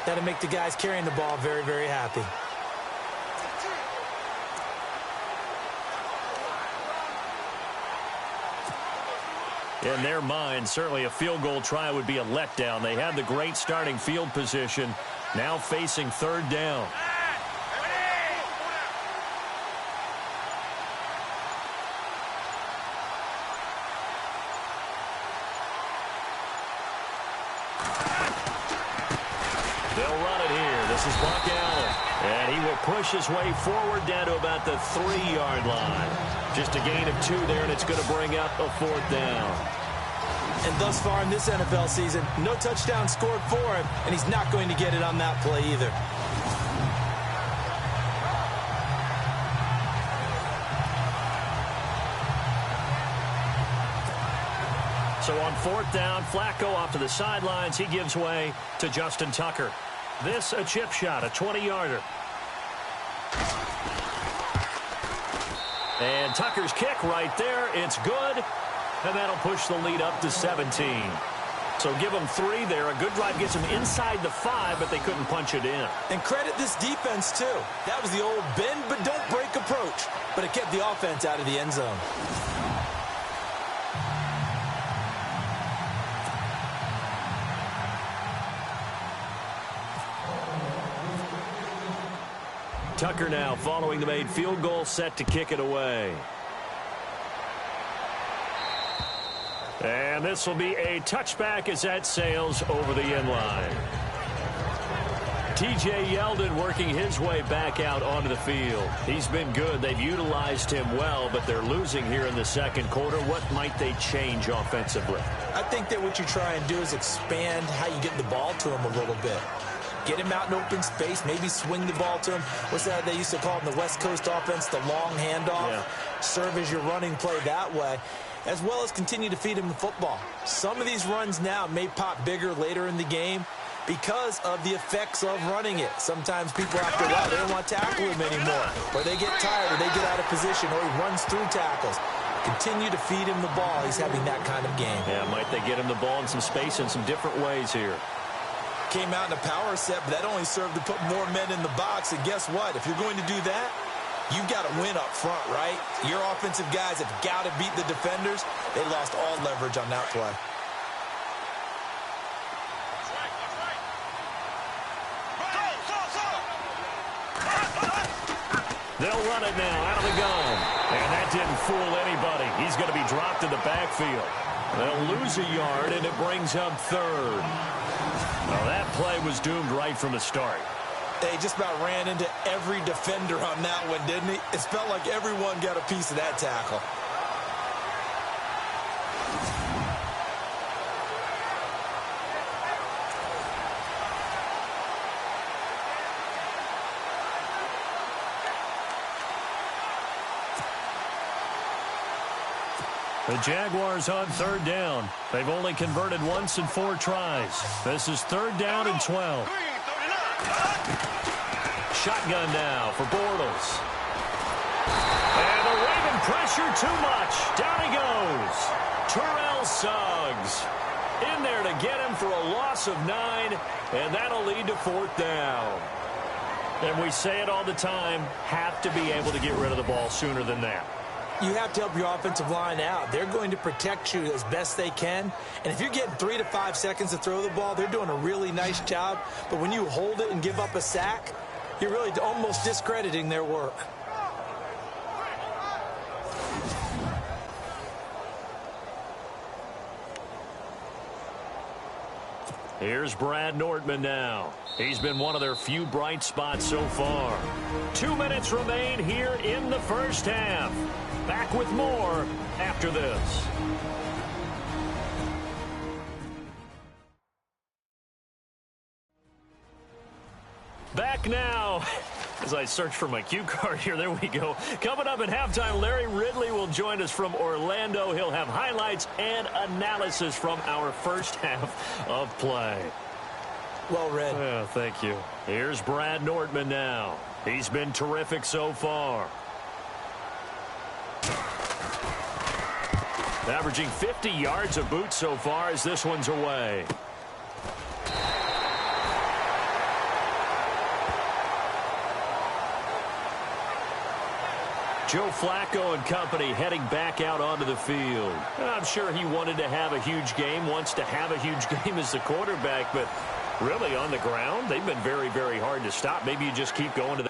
S4: that'll make the guys carrying the ball very, very happy.
S3: In their mind, certainly a field goal try would be a letdown. They had the great starting field position, now facing third down. They'll run it here. This is Buck Allen. And he will push his way forward down to about the 3-yard line. Just a gain of 2 there, and it's going to bring up a 4th down.
S4: And thus far in this NFL season, no touchdown scored for him, and he's not going to get it on that play either.
S3: So on 4th down, Flacco off to the sidelines. He gives way to Justin Tucker. This a chip shot, a 20-yarder. And Tucker's kick right there. It's good. And that'll push the lead up to 17. So give them 3 there. A good drive gets them inside the 5, but they couldn't punch it in.
S4: And credit this defense, too. That was the old bend but don't break approach. But it kept the offense out of the end zone.
S3: Tucker now following the made field goal, set to kick it away. And this will be a touchback as that sails over the end line. T.J. Yeldon working his way back out onto the field. He's been good. They've utilized him well, but they're losing here in the second quarter. What might they change offensively?
S4: I think that what you try and do is expand how you get the ball to him a little bit. Get him out in open space, maybe swing the ball to him. What's that they used to call in the West Coast offense, the long handoff? Yeah. Serve as your running play that way, as well as continue to feed him the football. Some of these runs now may pop bigger later in the game because of the effects of running it. Sometimes people after a while, they don't want to tackle him anymore, or they get tired, or they get out of position, or he runs through tackles. Continue to feed him the ball. He's having that kind of game.
S3: Yeah, might they get him the ball in some space in some different ways here.
S7: Came out in a power set, but that only served to put more men in the box. And guess what? If you're going to do that, you've got to win up front, right? Your offensive guys have got to beat the defenders. They lost all leverage on that play.
S3: They'll run it now out of the gun. And that didn't fool anybody. He's going to be dropped in the backfield. They'll lose a yard, and it brings up 3rd. Well, that play was doomed right from the start.
S7: They just about ran into every defender on that one, didn't he? It felt like everyone got a piece of that tackle.
S3: The Jaguars on 3rd down. They've only converted once in 4 tries. This is 3rd down and 12. Shotgun now for Bortles. And the Raven pressure too much. Down he goes. Terrell Suggs in there to get him for a loss of 9, and that'll lead to 4th down. And we say it all the time, have to be able to get rid of the ball sooner than that.
S4: You have to help your offensive line out. They're going to protect you as best they can. And if you're getting 3 to 5 seconds to throw the ball, they're doing a really nice job. But when you hold it and give up a sack, you're really almost discrediting their work.
S3: Here's Brad Nordman now. He's been one of their few bright spots so far. 2 minutes remain here in the first half. Back with more after this. Back now. As I search for my cue card here, there we go. Coming up at halftime, Larry Ridley will join us from Orlando. He'll have highlights and analysis from our first half of play.
S4: Well read.
S3: Yeah, thank you. Here's Brad Nordman now. He's been terrific so far. Averaging 50 yards a boot so far as this one's away. Joe Flacco and company heading back out onto the field. I'm sure he wanted to have a huge game, wants to have a huge game as the quarterback, but really on the ground, they've been very, very hard to stop. Maybe you just keep going to the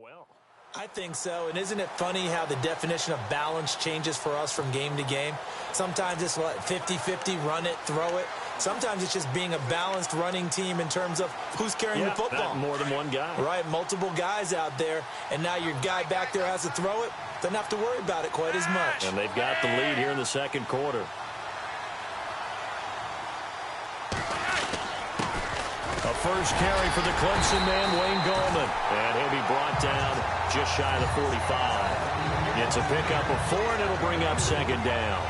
S3: well.
S4: I think so, and isn't it funny how the definition of balance changes for us from game to game? Sometimes it's 50-50, run it, throw it. Sometimes it's just being a balanced running team in terms of who's carrying the football.
S3: Not more than one guy.
S4: Right, multiple guys out there, and now your guy back there has to throw it. Doesn't have to worry about it quite as much.
S3: And they've got the lead here in the second quarter. A first carry for the Clemson man, Wayne Gallman. And he'll be brought down just shy of the 45. It's a pickup of 4, and it'll bring up second down.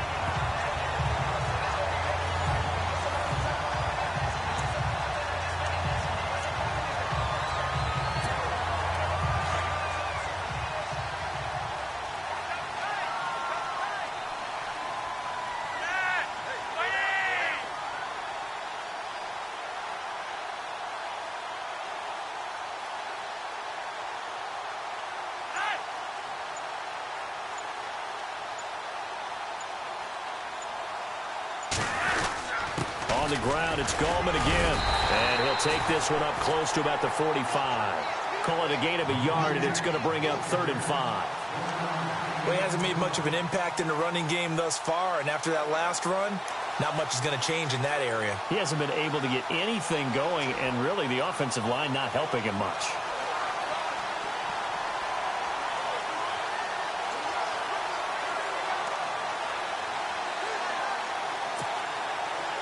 S3: On the ground, it's Gallman again. And he'll take this one up close to about the 45. Call it a gain of a yard, and it's going to bring up 3rd and 5.
S4: Well, he hasn't made much of an impact in the running game thus far, and after that last run, not much is going to change in that area.
S3: He hasn't been able to get anything going, and really the offensive line not helping him much.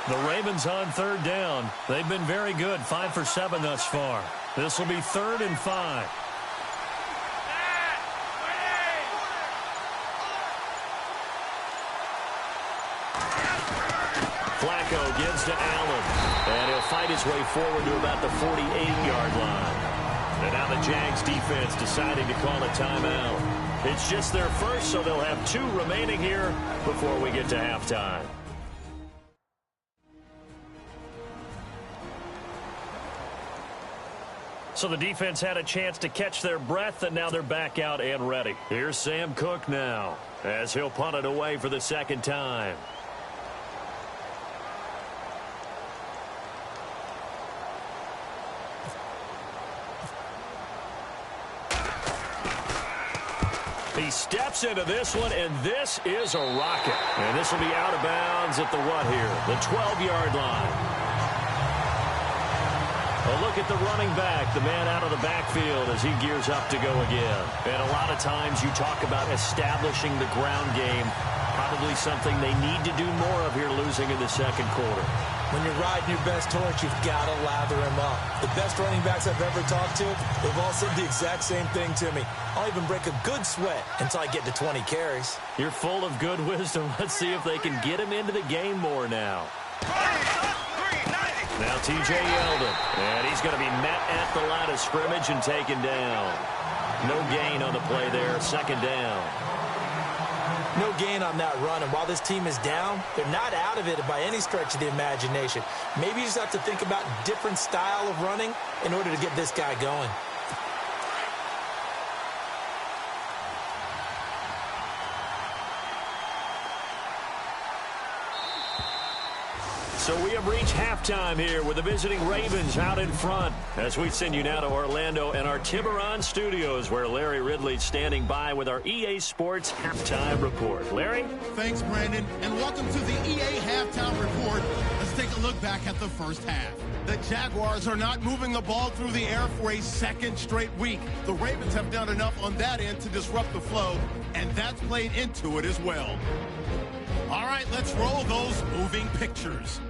S3: The Ravens on 3rd down. They've been very good, 5 for 7 thus far. This will be 3rd and 5. Flacco gives to Allen, and he'll fight his way forward to about the 48-yard line. And now the Jags defense deciding to call a timeout. It's just their first, so they'll have 2 remaining here before we get to halftime. So the defense had a chance to catch their breath, and now they're back out and ready. Here's Sam Cook now, as he'll punt it away for the second time. He steps into this one, and this is a rocket. And this will be out of bounds at the what here? The 12-yard line. A look at the running back, the man out of the backfield as he gears up to go again. And a lot of times you talk about establishing the ground game, probably something they need to do more of here losing in the second quarter.
S4: When you're riding your best horse, you've got to lather him up. The best running backs I've ever talked to, they've all said the exact same thing to me. I'll even break a good sweat until I get to 20 carries.
S3: You're full of good wisdom. Let's see if they can get him into the game more now. Now T.J. Yeldon, and he's going to be met at the line of scrimmage and taken down. No gain on the play there, second down.
S4: No gain on that run, and while this team is down, they're not out of it by any stretch of the imagination. Maybe you just have to think about a different style of running in order to get this guy going.
S3: So we have reached halftime here with the visiting Ravens out in front as we send you now to Orlando and our Tiburon studios where Larry Ridley's standing by with our EA Sports Halftime Report. Larry?
S2: Thanks, Brandon, and welcome to the EA Halftime Report. Let's take a look back at the first half. The Jaguars are not moving the ball through the air for a second straight week. The Ravens have done enough on that end to disrupt the flow, and that's played into it as well. All right, let's roll those moving pictures.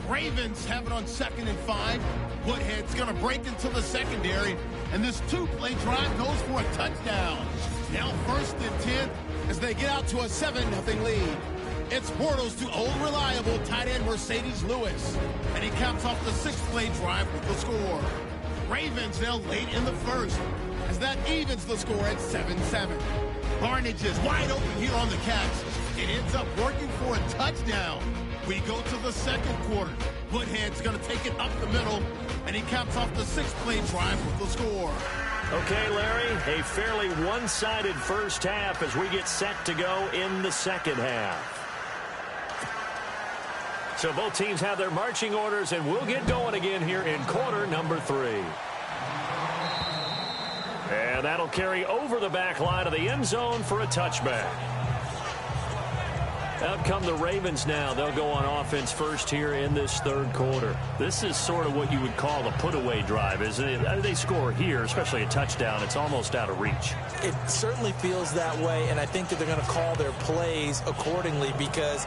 S2: Ravens have it on 2nd and 5. Woodhead's going to break into the secondary, and this 2-play drive goes for a touchdown. Now 1st and 10 as they get out to a 7-0 lead. It's Bortles to old reliable tight end Mercedes Lewis, and he caps off the 6-play drive with the score. Ravens now late in the first as that evens the score at 7-7. Barnage is wide open here on the catch. It ends up working for a touchdown. We go to the second quarter. Woodhead's going to take it up the middle, and he caps off the 6-play drive with the score.
S3: Okay, Larry, a fairly one-sided first half as we get set to go in the second half. So both teams have their marching orders, and we'll get going again here in quarter number 3. And that'll carry over the back line of the end zone for a touchback. Out come the Ravens now. They'll go on offense first here in this third quarter. This is sort of what you would call a put-away drive, isn't it? They score here, especially a touchdown. It's almost out of reach.
S4: It certainly feels that way, and I think that they're going to call their plays accordingly because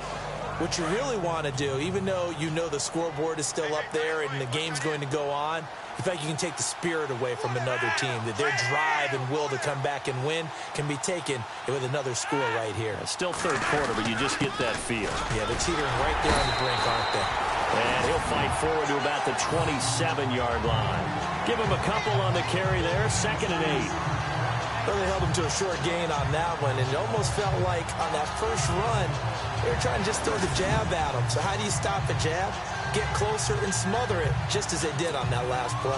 S4: what you really want to do, even though you know the scoreboard is still up there and the game's going to go on, in fact, you can take the spirit away from another team, that their drive and will to come back and win can be taken with another score right here.
S3: It's still third quarter, but you just get that feel.
S4: Yeah, they're teetering right there on the brink, aren't they?
S3: And he'll fight forward to about the 27-yard line. Give him a couple on the carry there, 2nd and 8.
S4: Well, they held him to a short gain on that one, and it almost felt like on that first run, they were trying to just throw the jab at him. So how do you stop a jab? Get closer and smother it, just as they did on that last play.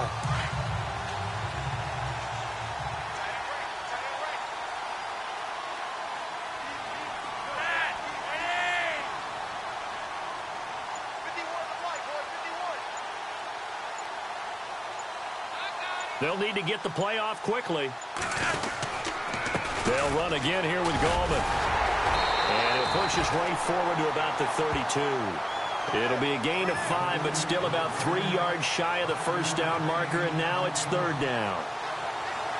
S3: They'll need to get the play off quickly. They'll run again here with Gallman. And he'll push his way forward to about the 32. It'll be a gain of 5, but still about 3 yards shy of the first down marker, and now it's 3rd down.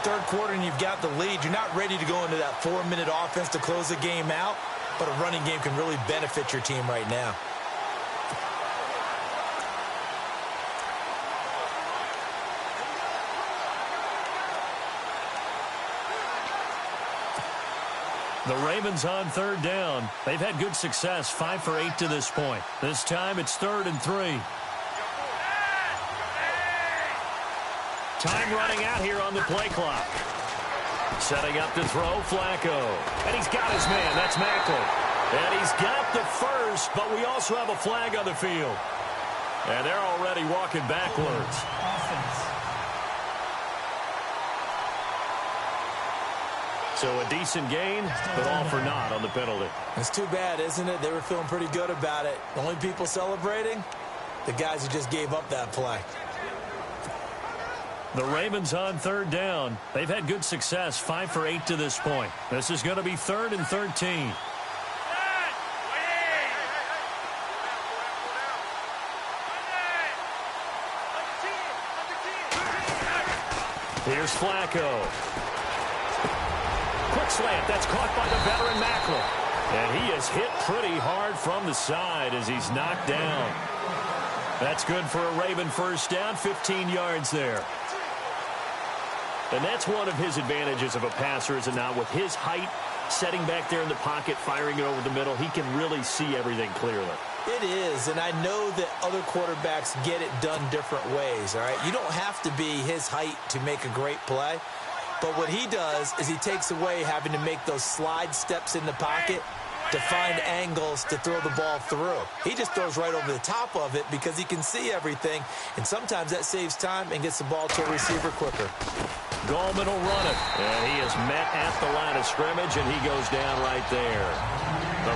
S7: Third quarter, and you've got the lead. You're not ready to go into that 4-minute offense to close the game out, but a running game can really benefit your team right now.
S3: The Ravens on 3rd down. They've had good success, 5 for 8 to this point. This time it's 3rd and 3. Time running out here on the play clock. Setting up to throw, Flacco. And he's got his man, that's Macklin. And he's got the first, but we also have a flag on the field. And they're already walking backwards. So a decent gain, but all for naught on the penalty.
S4: It's too bad, isn't it? They were feeling pretty good about it. The only people celebrating, the guys who just gave up that play.
S3: The Ravens on 3rd down. They've had good success, 5 for 8 to this point. This is going to be 3rd and 13. Here's Flacco. Quick slant. That's caught by the veteran Macklin. And he is hit pretty hard from the side as he's knocked down. That's good for a Raven first down, 15 yards there. And that's one of his advantages of a passer, is it not? With his height, setting back there in the pocket, firing it over the middle, he can really see everything clearly.
S4: It is, and I know that other quarterbacks get it done different ways, all right? You don't have to be his height to make a great play. But what he does is he takes away having to make those slide steps in the pocket to find angles to throw the ball through. He just throws right over the top of it because he can see everything, and sometimes that saves time and gets the ball to a receiver quicker.
S3: Gallman will run it, and he is met at the line of scrimmage, and he goes down right there.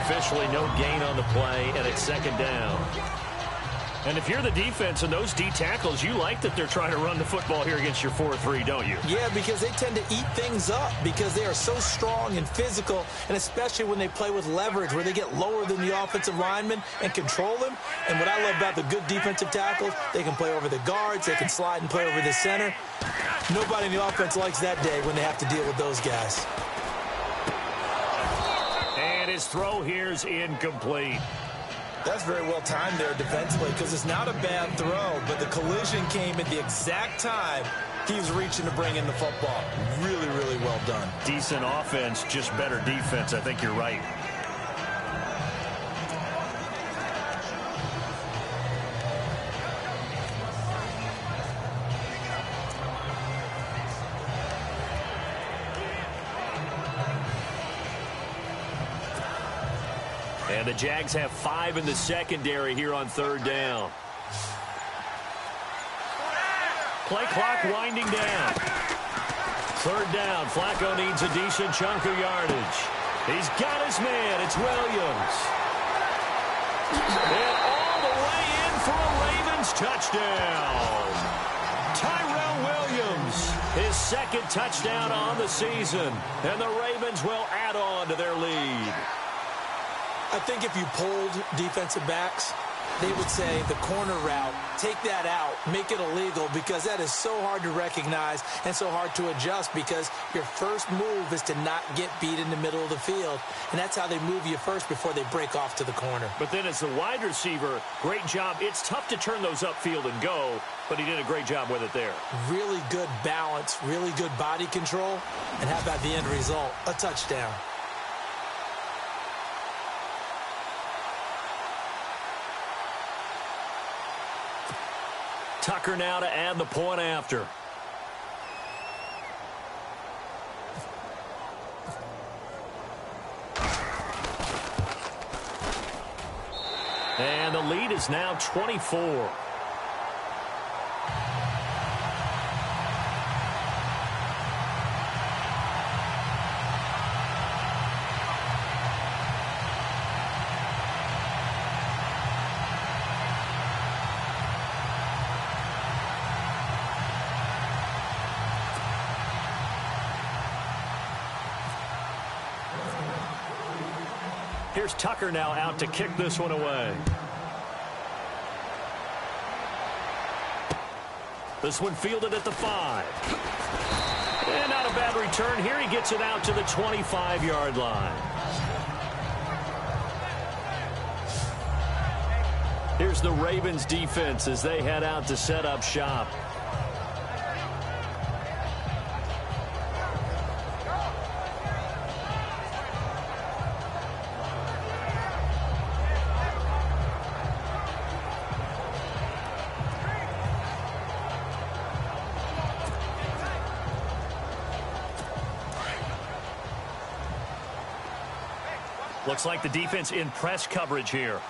S3: Officially no gain on the play, and it's 2nd down. And if you're the defense and those D tackles, you like that they're trying to run the football here against your 4-3, don't you?
S4: Yeah, because they tend to eat things up because they are so strong and physical, and especially when they play with leverage where they get lower than the offensive lineman and control them. And what I love about the good defensive tackles, they can play over the guards, they can slide and play over the center. Nobody in the offense likes that day when they have to deal with those guys.
S3: And his throw here's incomplete.
S7: That's very well timed there defensively because it's not a bad throw, but the collision came at the exact time he was reaching to bring in the football. Really, really well done.
S3: Decent offense, just better defense. I think you're right. And the Jags have 5 in the secondary here on 3rd down. Play clock winding down. 3rd down. Flacco needs a decent chunk of yardage. He's got his man. It's Williams. And all the way in for a Ravens touchdown. Tyrell Williams His second touchdown on the season. And the Ravens will add on to their lead.
S4: I think if you polled defensive backs, they would say the corner route, take that out, make it illegal, because that is so hard to recognize and so hard to adjust, because your first move is to not get beat in the middle of the field. And that's how they move you first before they break off to the corner.
S3: But then as the wide receiver, great job. It's tough to turn those upfield and go, but he did a great job with it there.
S4: Really good balance, really good body control. And how about the end result? A touchdown.
S3: Tucker now to add the point after. And the lead is now 24. Here's Tucker now out to kick this one away. This one fielded at the 5. And not a bad return. Here he gets it out to the 25-yard line. Here's the Ravens defense as they head out to set up shop. Looks like the defense in press coverage here.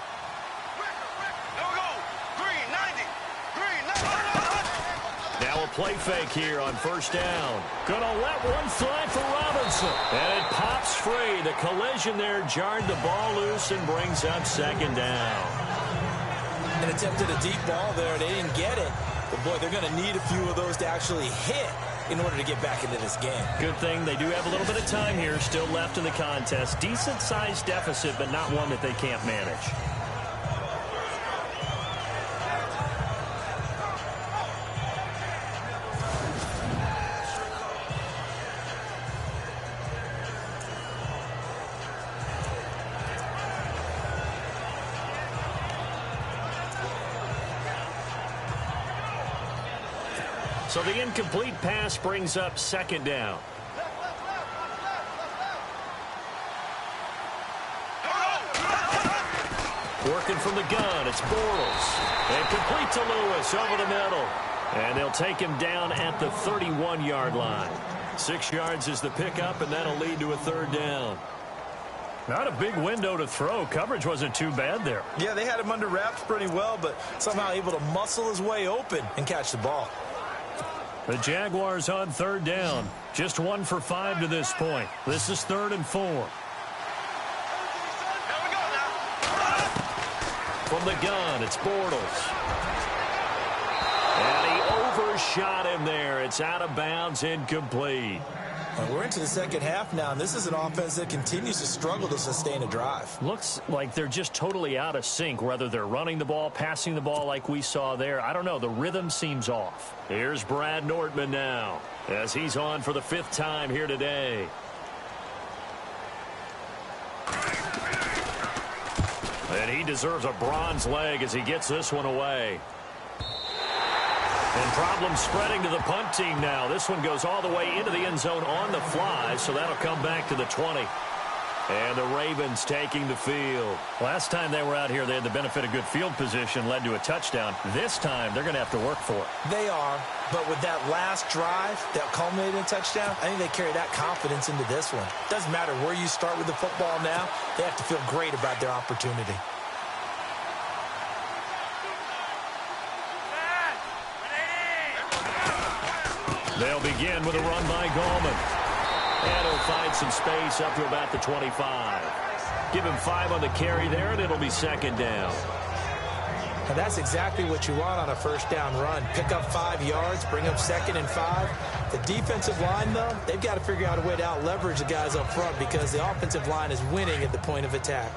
S3: Now a play fake here on first down. Gonna let one fly for Robinson. And it pops free. The collision there jarred the ball loose and brings up second down.
S4: And attempted a deep ball there. They didn't get it. But, boy, they're going to need a few of those to actually hit in order to get back into this game.
S3: Good thing they do have a little bit of time here still left in the contest. Decent-sized deficit, but not one that they can't manage. So the incomplete pass brings up second down. Working from the gun, it's Bortles. And complete to Lewis over the middle. And they'll take him down at the 31-yard line. 6 yards is the pickup, and that'll lead to a third down. Not a big window to throw. Coverage wasn't too bad there.
S4: Yeah, they had him under wraps pretty well, but somehow able to muscle his way open and catch the ball.
S3: The Jaguars on third down. Just 1 for 5 to this point. This is 3rd and 4. From the gun, it's Bortles. And he overshot him there. It's out of bounds, incomplete.
S4: We're into the second half now, and this is an offense that continues to struggle to sustain a drive.
S3: Looks like they're just totally out of sync, whether they're running the ball, passing the ball like we saw there. I don't know. The rhythm seems off. Here's Brad Nordman now as he's on for the 5th time here today. And he deserves a bronze leg as he gets this one away. And problems spreading to the punt team now. This one goes all the way into the end zone on the fly, so that'll come back to the 20. And the Ravens taking the field. Last time they were out here, they had the benefit of good field position, led to a touchdown. This time, they're going to have to work for it.
S4: They are, but with that last drive that culminated in a touchdown, I think they carry that confidence into this one. Doesn't matter where you start with the football now, they have to feel great about their opportunity.
S3: They'll begin with a run by Gallman. And he'll find some space up to about the 25. Give him 5 on the carry there, and it'll be second down.
S4: And that's exactly what you want on a first down run. Pick up 5 yards, bring up 2nd and 5. The defensive line, though, they've got to figure out a way to out-leverage the guys up front because the offensive line is winning at the point of attack.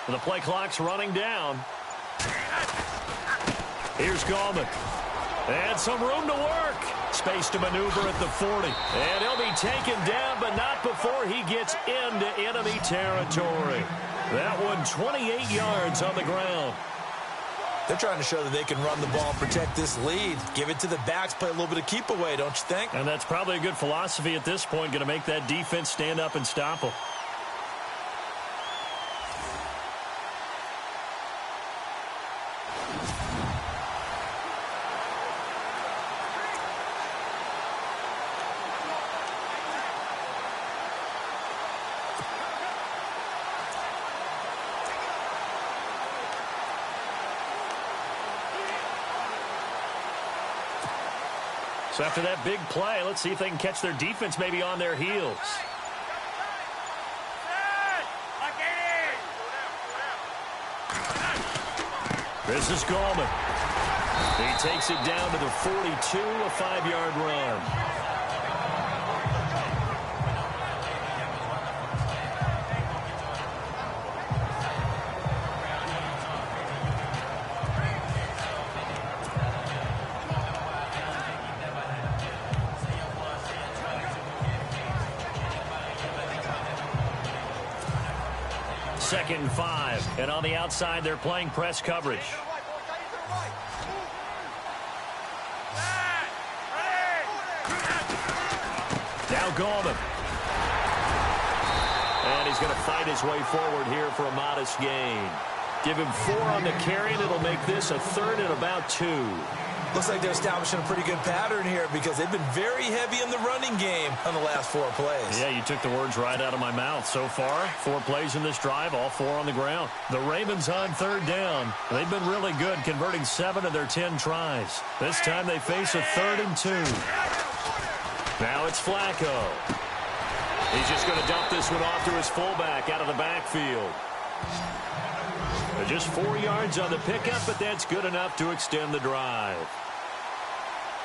S3: The play clock's running down. Here's Gallman. And some room to work. Space to maneuver at the 40. And he'll be taken down, but not before he gets into enemy territory. That one 28 yards on the ground.
S7: They're trying to show that they can run the ball, protect this lead. Give it to the backs, play a little bit of keep away, don't you think?
S3: And that's probably a good philosophy at this point, going to make that defense stand up and stop them. So after that big play, let's see if they can catch their defense maybe on their heels. This is Gallman. He takes it down to the 42, a 5-yard run. Second and 5, and on the outside, they're playing press coverage. Now Gallman. And he's going to fight his way forward here for a modest gain. Give him 4 on the carry, and it'll make this a 3rd and about 2.
S7: Looks like they're establishing a pretty good pattern here because they've been very heavy in the running game on the last 4 plays.
S3: Yeah, you took the words right out of my mouth. So far, 4 plays in this drive, all 4 on the ground. The Ravens on 3rd down. They've been really good, converting 7 of their 10 tries. This time they face a 3rd and 2. Now it's Flacco. He's just going to dump this one off to his fullback out of the backfield. Just 4 yards on the pickup, but that's good enough to extend the drive.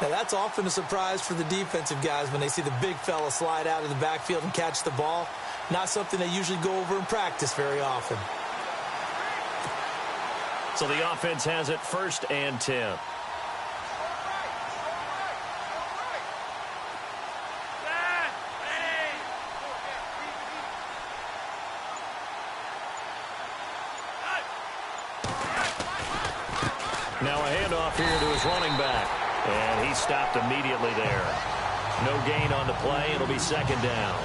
S4: Now, that's often a surprise for the defensive guys when they see the big fella slide out of the backfield and catch the ball. Not something they usually go over in practice very often.
S3: So the offense has it 1st and 10. Now a handoff here to his running back. And he stopped immediately there. No gain on the play. It'll be 2nd down.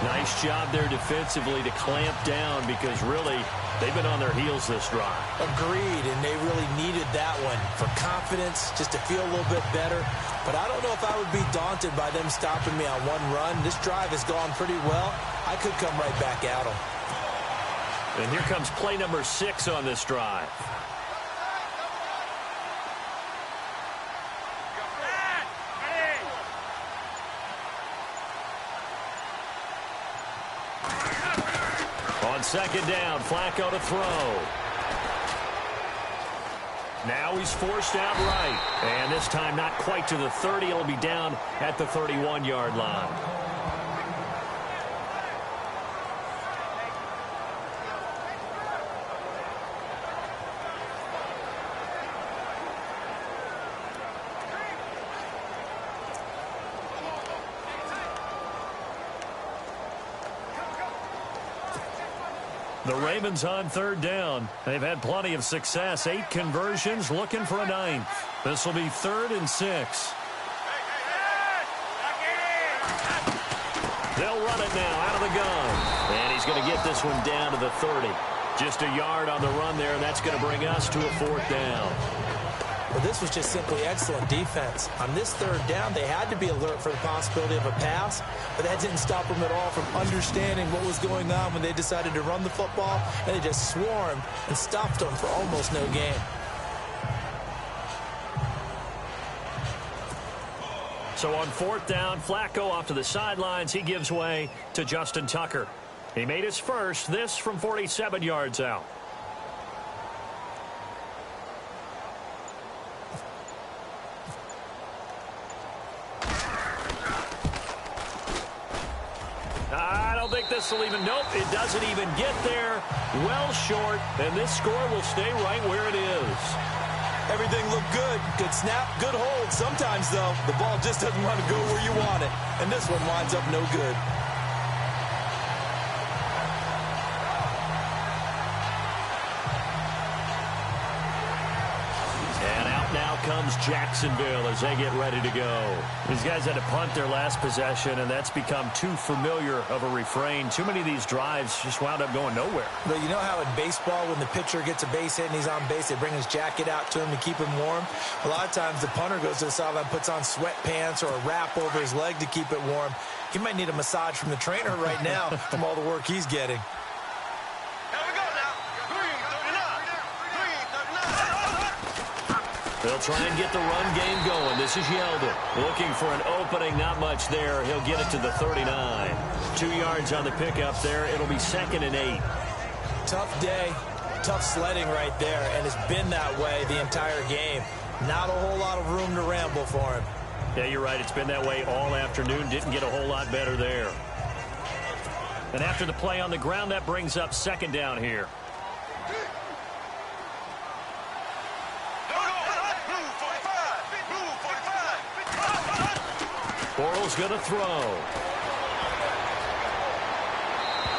S3: Nice job there defensively to clamp down because really they've been on their heels this drive.
S4: Agreed, and they really needed that one for confidence, just to feel a little bit better. But I don't know if I would be daunted by them stopping me on one run. This drive has gone pretty well. I could come right back at them.
S3: And here comes play number 6 on this drive. On 2nd down, Flacco to throw. Now he's forced out right. And this time not quite to the 30. He'll be down at the 31-yard line. The Ravens on 3rd down. They've had plenty of success. 8 conversions, looking for a 9th. This will be 3rd and 6. They'll run it now out of the gun. And he's going to get this one down to the 30. Just a yard on the run there, and that's going to bring us to a 4th down.
S4: Well, this was just simply excellent defense. On this 3rd down, they had to be alert for the possibility of a pass, but that didn't stop them at all from understanding what was going on when they decided to run the football, and they just swarmed and stopped them for almost no gain.
S3: So on 4th down, Flacco off to the sidelines. He gives way to Justin Tucker. He made his first, this from 47 yards out. I don't think this will even, nope, it doesn't even get there. Well short, and this score will stay right where it is.
S7: Everything looked good. Good snap, good hold. Sometimes, though, the ball just doesn't want to go where you want it. And this one winds up no good.
S3: Comes Jacksonville as they get ready to go. These guys had to punt their last possession, and that's become too familiar of a refrain. Too many of these drives just wound up going nowhere.
S4: But you know how in baseball, when the pitcher gets a base hit and he's on base, they bring his jacket out to him to keep him warm? A lot of times the punter goes to the sideline, puts on sweatpants or a wrap over his leg to keep it warm. He might need a massage from the trainer right now from all the work he's getting.
S3: They'll try and get the run game going. This is Yeldon looking for an opening. Not much there. He'll get it to the 39. 2 yards on the pickup there. It'll be 2nd and 8.
S4: Tough day. Tough sledding right there, and it's been that way the entire game. Not a whole lot of room to ramble for him.
S3: Yeah, you're right. It's been that way all afternoon. Didn't get a whole lot better there. And after the play on the ground, that brings up 2nd down here. Bortles going to throw.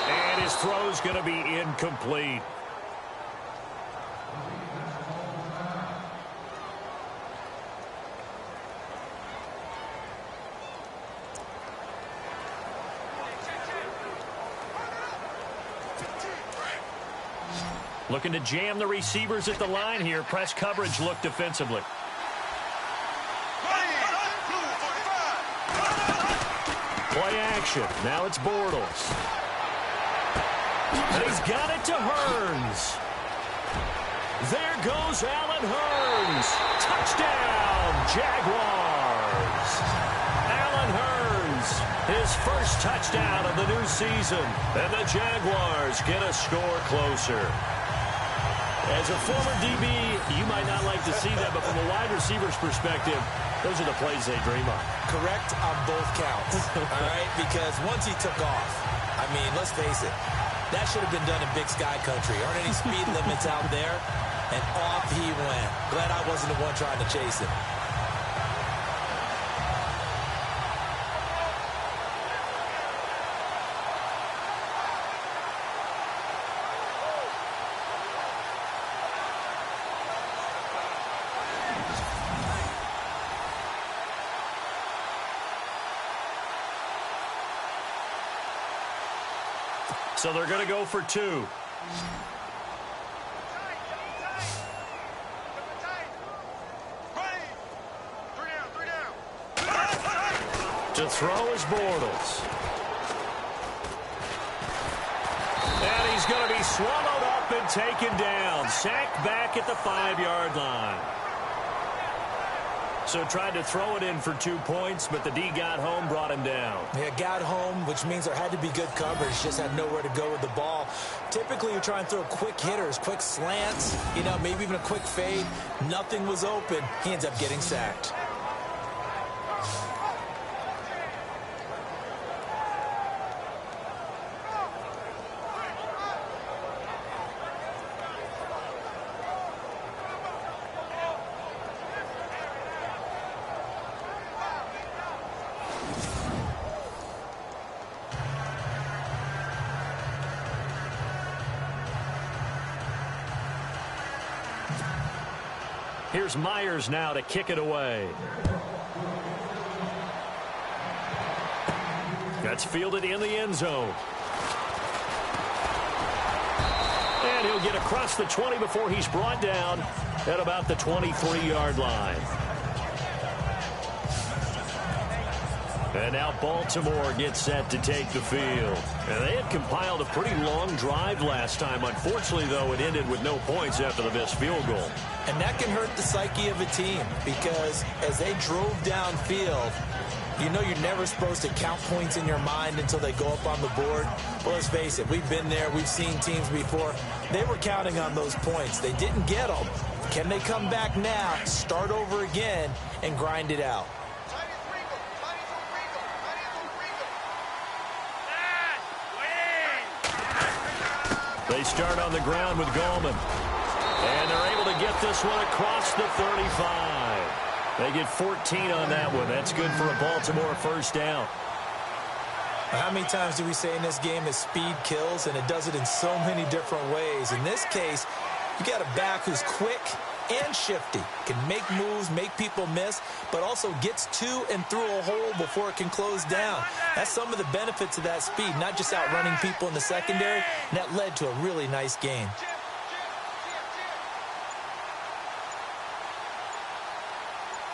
S3: And his throw's going to be incomplete. Looking to jam the receivers at the line here. Press coverage look defensively. Play action. Now it's Bortles. And he's got it to Hearns. There goes Allen Hearns. Touchdown, Jaguars. Allen Hearns, his first touchdown of the new season. And the Jaguars get a score closer. As a former DB, you might not like to see that, but from a wide receiver's perspective, those are the plays they dream of.
S4: Correct on both counts, all right? Because once he took off, I mean, let's face it, that should have been done in Big Sky Country. Aren't any speed limits out there? And off he went. Glad I wasn't the one trying to chase him.
S3: So they're going to go for 2. To throw is Bortles. And he's going to be swallowed up and taken down. Sacked back at the 5-yard line. So tried to throw it in for 2 points, but the D got home, brought him down.
S4: Yeah, got home, which means there had to be good coverage. Just had nowhere to go with the ball. Typically, you try and throw quick hitters, quick slants, you know, maybe even a quick fade. Nothing was open. He ends up getting sacked.
S3: Here's Myers now to kick it away. That's fielded in the end zone. And he'll get across the 20 before he's brought down at about the 23-yard line. And now Baltimore gets set to take the field. And they had compiled a pretty long drive last time. Unfortunately, though, it ended with no points after the missed field goal.
S4: And that can hurt the psyche of a team because as they drove downfield, You know you're never supposed to count points in your mind until they go up on the board. Well, let's face it, we've been there. We've seen teams before. They were counting on those points. They didn't get them. Can they come back now, start over again, and grind it out?
S3: They start on the ground with Gallman. And they're able to get this one across the 35. They get 14 on that one. That's good for a Baltimore first down.
S4: How many times do we say in this game that speed kills, and it does it in so many different ways? In this case, you got a back who's quick and shifty, can make moves, make people miss, but also gets to and through a hole before it can close down. That's some of the benefits of that speed, not just outrunning people in the secondary, and that led to a really nice game.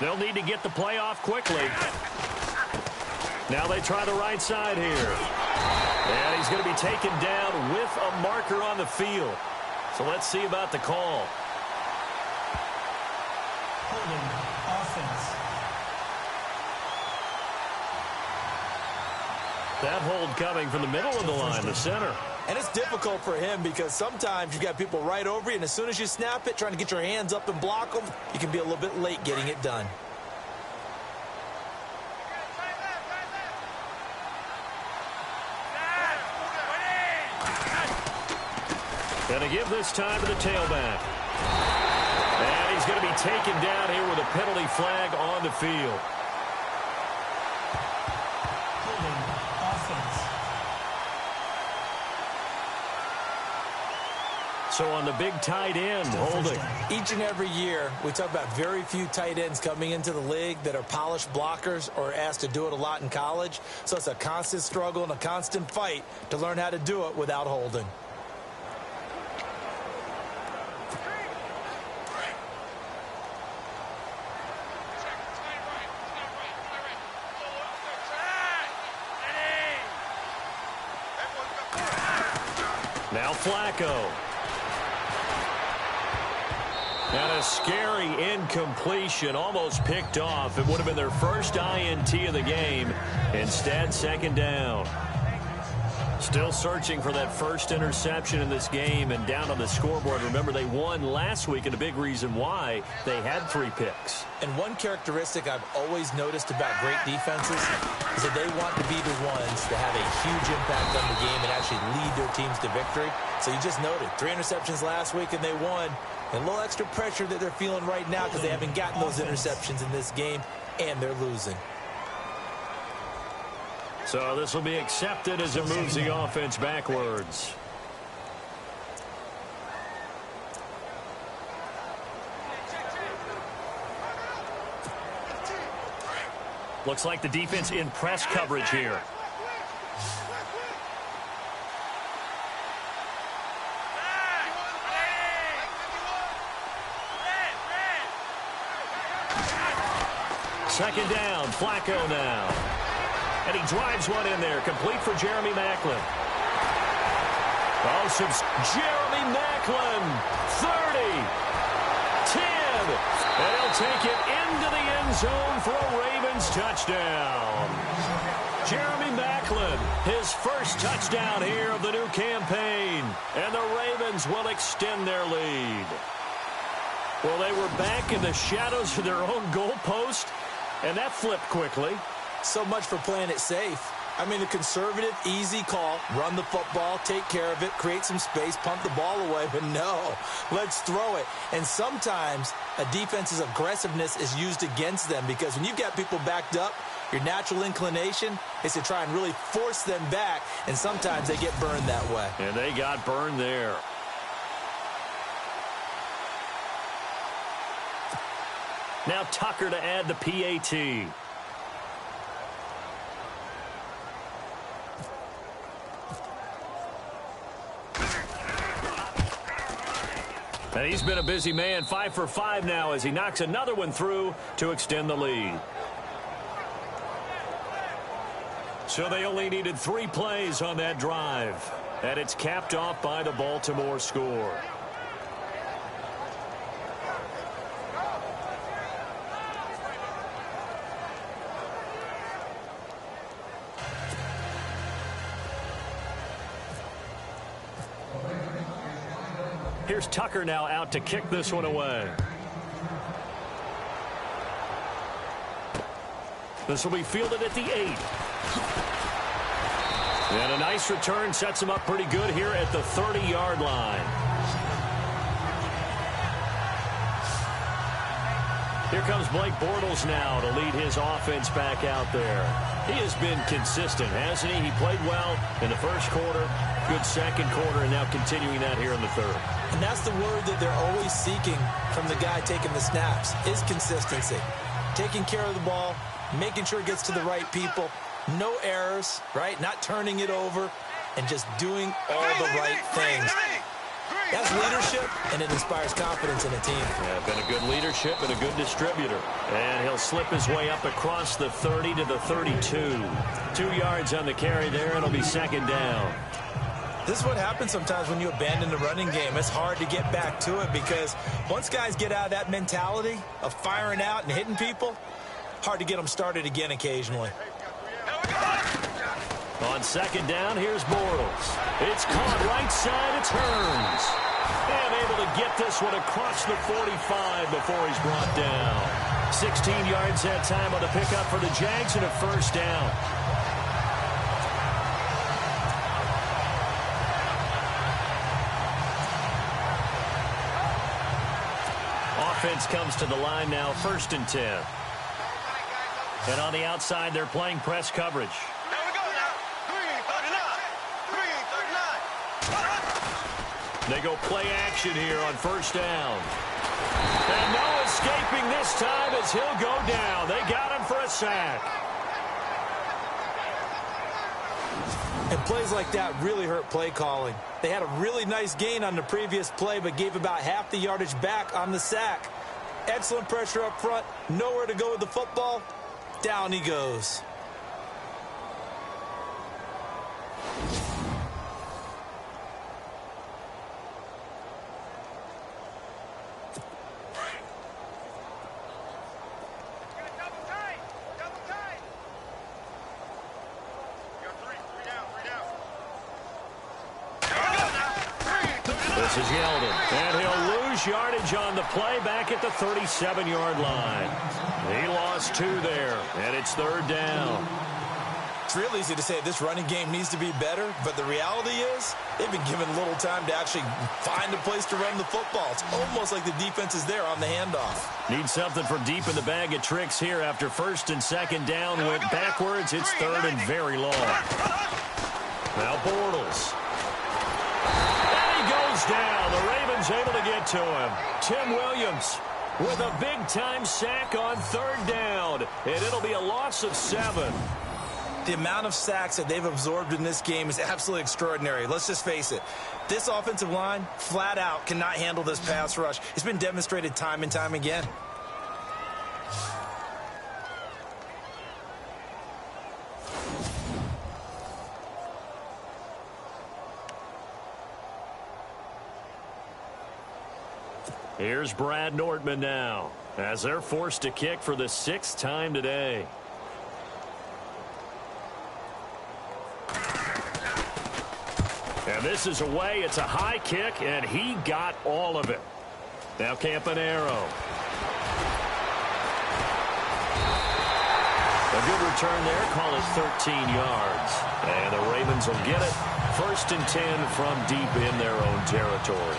S3: They'll need to get the play off quickly. Now they try the right side here. And he's going to be taken down with a marker on the field. So let's see about the call.
S5: Holding offense.
S3: That hold coming from the middle of the line, the center.
S4: And it's difficult for him because sometimes you've got people right over you, and as soon as you snap it, trying to get your hands up and block them, you can be a little bit late getting it done.
S3: Going to give this time to the tailback. And he's going to be taken down here with a penalty flag on the field.
S5: Holding offense.
S3: So on the big tight end, holding.
S4: Each and every year, we talk about very few tight ends coming into the league that are polished blockers or asked to do it a lot in college. So it's a constant struggle and a constant fight to learn how to do it without holding.
S3: Now Flacco. And a scary incompletion, almost picked off. It would have been their first INT of the game. Instead, second down. Still searching for that first interception in this game and down on the scoreboard. Remember, they won last week, and a big reason why they had 3 picks.
S4: And one characteristic I've always noticed about great defenses is that they want to be the ones that have a huge impact on the game and actually lead their teams to victory. So you just noted 3 interceptions last week and they won. And a little extra pressure that they're feeling right now because they haven't gotten those interceptions in this game and they're losing.
S3: So this will be accepted as it moves the offense backwards. Looks like the defense in press coverage here. Second down, Flacco now. And he drives one in there, complete for Jeremy Maclin. Oh, Jeremy Maclin, 30, 10, and he'll take it into the end zone for a Ravens touchdown. Jeremy Maclin, his first touchdown here of the new campaign, and the Ravens will extend their lead. Well, they were back in the shadows of their own goalpost, and that flipped quickly.
S4: So much for playing it safe. I mean, the conservative, easy call, run the football, take care of it, create some space, pump the ball away, but no, let's throw it. And sometimes a defense's aggressiveness is used against them because when you've got people backed up, your natural inclination is to try and really force them back, and sometimes they get burned that way.
S3: And they got burned there. Now Tucker to add the PAT. And he's been a busy man, 5 for 5 now as he knocks another one through to extend the lead. So they only needed 3 plays on that drive. And it's capped off by the Baltimore score. Here's Tucker now out to kick this one away. This will be fielded at the 8. And a nice return sets him up pretty good here at the 30-yard line. Here comes Blake Bortles now to lead his offense back out there. He has been consistent, hasn't he? He played well in the first quarter, good second quarter, and now continuing that here in the third.
S4: And that's the word that they're always seeking from the guy taking the snaps, is consistency. Taking care of the ball, making sure it gets to the right people, no errors, right? Not turning it over, and just doing all the right things. That's leadership, and it inspires confidence in a team.
S3: Yeah, been a good leadership and a good distributor. And he'll slip his way up across the 30 to the 32. 2 yards on the carry there, and it'll be second down.
S4: This is what happens sometimes when you abandon the running game. It's hard to get back to it because once guys get out of that mentality of firing out and hitting people, hard to get them started again occasionally.
S3: On second down, here's Bortles. It's caught right side, it turns. And able to get this one across the 45 before he's brought down. 16 yards that time on the pickup for the Jags and a first down. Offense comes to the line now, 1st and 10. And on the outside, they're playing press coverage. They go play action here on first down. And no escaping this time as he'll go down. They got him for a sack.
S4: And plays like that really hurt play calling. They had a really nice gain on the previous play, but gave about half the yardage back on the sack. Excellent pressure up front. Nowhere to go with the football. Down he goes.
S3: This is Yeldon, and he'll lose yardage on the play back at the 37-yard line. He lost 2 there, and it's 3rd down.
S7: It's real easy to say this running game needs to be better, but the reality is they've been given little time to actually find a place to run the football. It's almost like the defense is there on the handoff.
S3: Need something from deep in the bag of tricks here after 1st and 2nd down. Went backwards. It's 3rd and very long. Now Bortles. Goes down. The Ravens able to get to him. Tim Williams with a big-time sack on 3rd down, and it'll be a loss of 7.
S7: The amount of sacks that they've absorbed in this game is absolutely extraordinary. Let's just face it. This offensive line, flat out, cannot handle this pass rush. It's been demonstrated time and time again.
S3: Here's Brad Nordman now as they're forced to kick for the 6th time today. And this is away. It's a high kick, and he got all of it. Now Campanaro. A good return there. Call it 13 yards. And the Ravens will get it. 1st and 10 from deep in their own territory.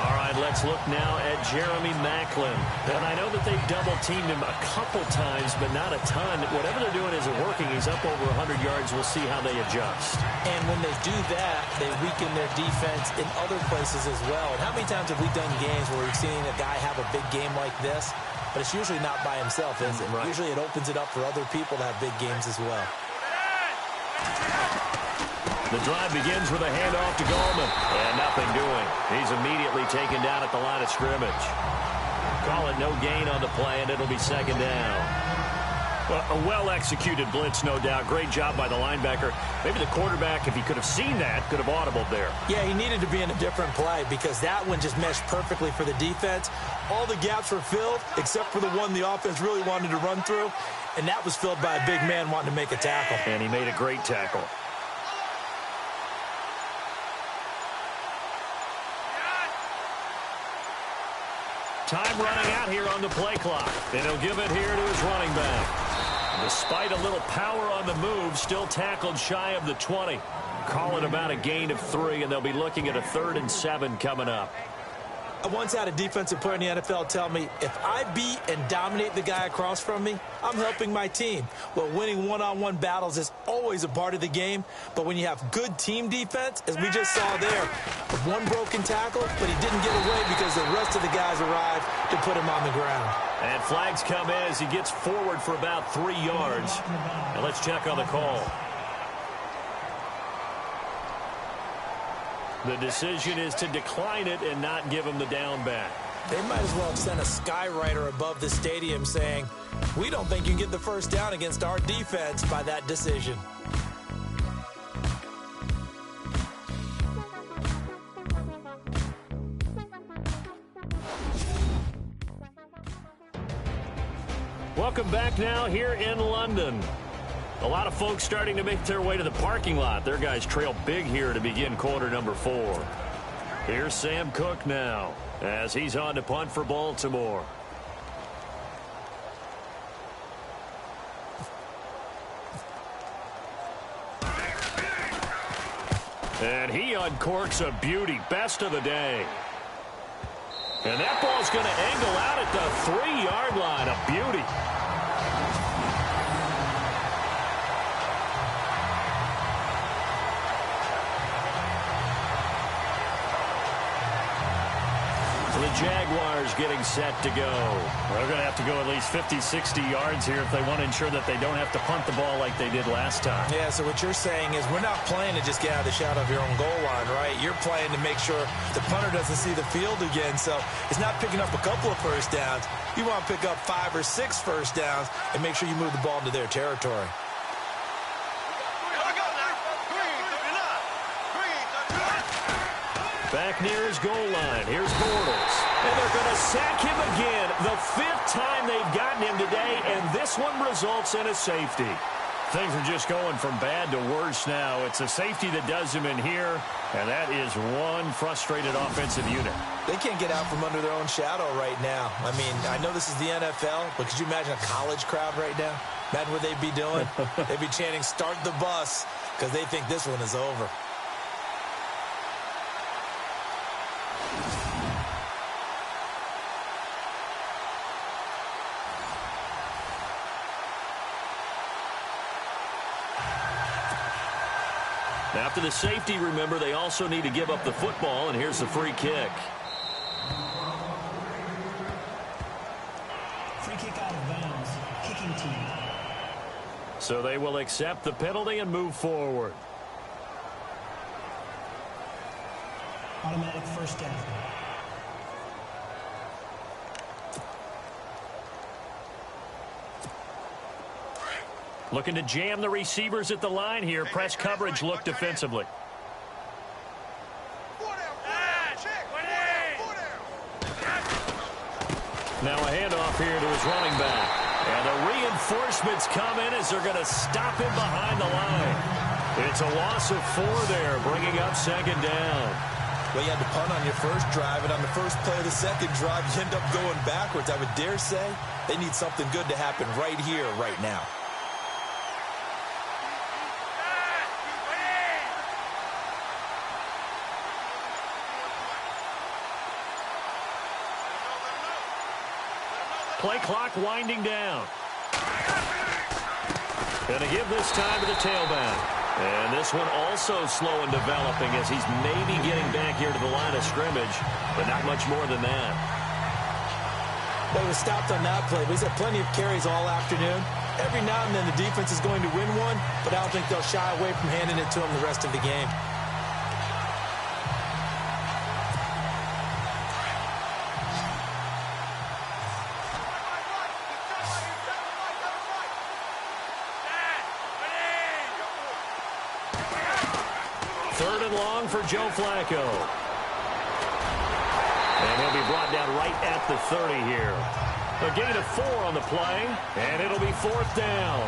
S3: All right, let's look now at Jeremy Maclin. And I know that they've double-teamed him a couple times, but not a ton. Whatever they're doing isn't working. He's up over 100 yards. We'll see how they adjust.
S4: And when they do that, they weaken their defense in other places as well. And how many times have we done games where we've seen a guy have a big game like this? But it's usually not by himself, is it?
S3: Right.
S4: Usually it opens it up for other people to have big games as well.
S3: The drive begins with a handoff to Gallman. And nothing doing. He's immediately taken down at the line of scrimmage. Call it no gain on the play, and it'll be 2nd down. Well, a well-executed blitz, no doubt. Great job by the linebacker. Maybe the quarterback, if he could have seen that, could have audibled there.
S4: Yeah, he needed to be in a different play because that one just meshed perfectly for the defense. All the gaps were filled except for the one the offense really wanted to run through, and that was filled by a big man wanting to make a tackle.
S3: And he made a great tackle. Time running out here on the play clock. And he'll give it here to his running back. Despite a little power on the move, still tackled shy of the 20. Call it about a gain of 3, and they'll be looking at a 3rd and 7 coming up.
S4: I once had a defensive player in the NFL tell me, if I beat and dominate the guy across from me, I'm helping my team. Well, winning one-on-one battles is always a part of the game, but when you have good team defense, as we just saw there, one broken tackle, but he didn't get away because the rest of the guys arrived to put him on the ground.
S3: And flags come in as he gets forward for about 3 yards. Now let's check on the call. The decision is to decline it and not give him the down back.
S4: They might as well have sent a skywriter above the stadium saying, we don't think you can get the first down against our defense by that decision.
S3: Welcome back now here in London. A lot of folks starting to make their way to the parking lot. Their guys trail big here to begin quarter number 4. Here's Sam Cook now as he's on to punt for Baltimore. And he uncorks a beauty. Best of the day. And that ball's going to angle out at the 3-yard line. A beauty. The Jaguars getting set to go.
S8: They're going to have to go at least 50, 60 yards here if they want to ensure that they don't have to punt the ball like they did last time.
S4: Yeah, so what you're saying is we're not playing to just get out of the shadow of your own goal line, right? You're playing to make sure the punter doesn't see the field again. So it's not picking up a couple of first downs. You want to pick up 5 or 6 first downs and make sure you move the ball into their territory.
S3: Back near his goal line. Here's Bortles. And they're going to sack him again. The 5th time they've gotten him today, and this one results in a safety.
S8: Things are just going from bad to worse now. It's a safety that does him in here, and that is one frustrated offensive unit.
S4: They can't get out from under their own shadow right now. I mean, I know this is the NFL, but could you imagine a college crowd right now? Imagine what they'd be doing. They'd be chanting, "Start the bus," because they think this one is over.
S3: After the safety, remember, they also need to give up the football, and here's the free kick.
S5: Free kick out of bounds. Kicking team.
S3: So they will accept the penalty and move forward.
S5: Automatic first down.
S3: Looking to jam the receivers at the line here. Press coverage look defensively. Now a handoff here to his running back. And the reinforcements come in as they're going to stop him behind the line. It's a loss of 4 there, bringing up 2nd down.
S4: Well, you had to punt on your first drive, and on the first play of the second drive, you end up going backwards. I would dare say they need something good to happen right here, right now.
S3: Play clock winding down. Going to give this time to the tailback. And this one also slow in developing as he's maybe getting back here to the line of scrimmage, but not much more than that.
S4: Well, he was stopped on that play, but he's had plenty of carries all afternoon. Every now and then the defense is going to win one, but I don't think they'll shy away from handing it to him the rest of the game.
S3: For Joe Flacco. And he'll be brought down right at the 30 here. A gain of 4 on the play, and it'll be 4th down.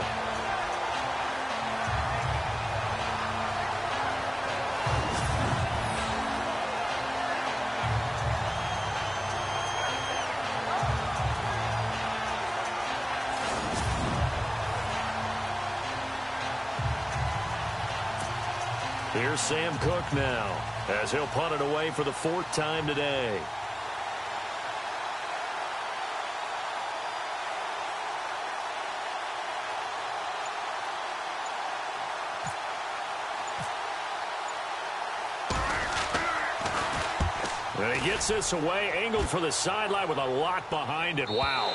S3: Here's Sam Cook now, as he'll punt it away for the 4th time today. And he gets this away, angled for the sideline with a lot behind it. Wow.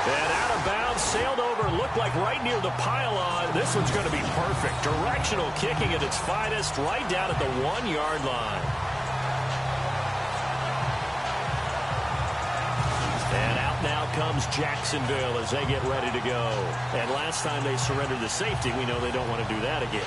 S3: And out of bounds, sailed over, looked like right near the pylon. This one's going to be perfect. Directional kicking at its finest, right down at the 1-yard line. And out now comes Jacksonville as they get ready to go. And last time they surrendered the safety, we know they don't want to do that again.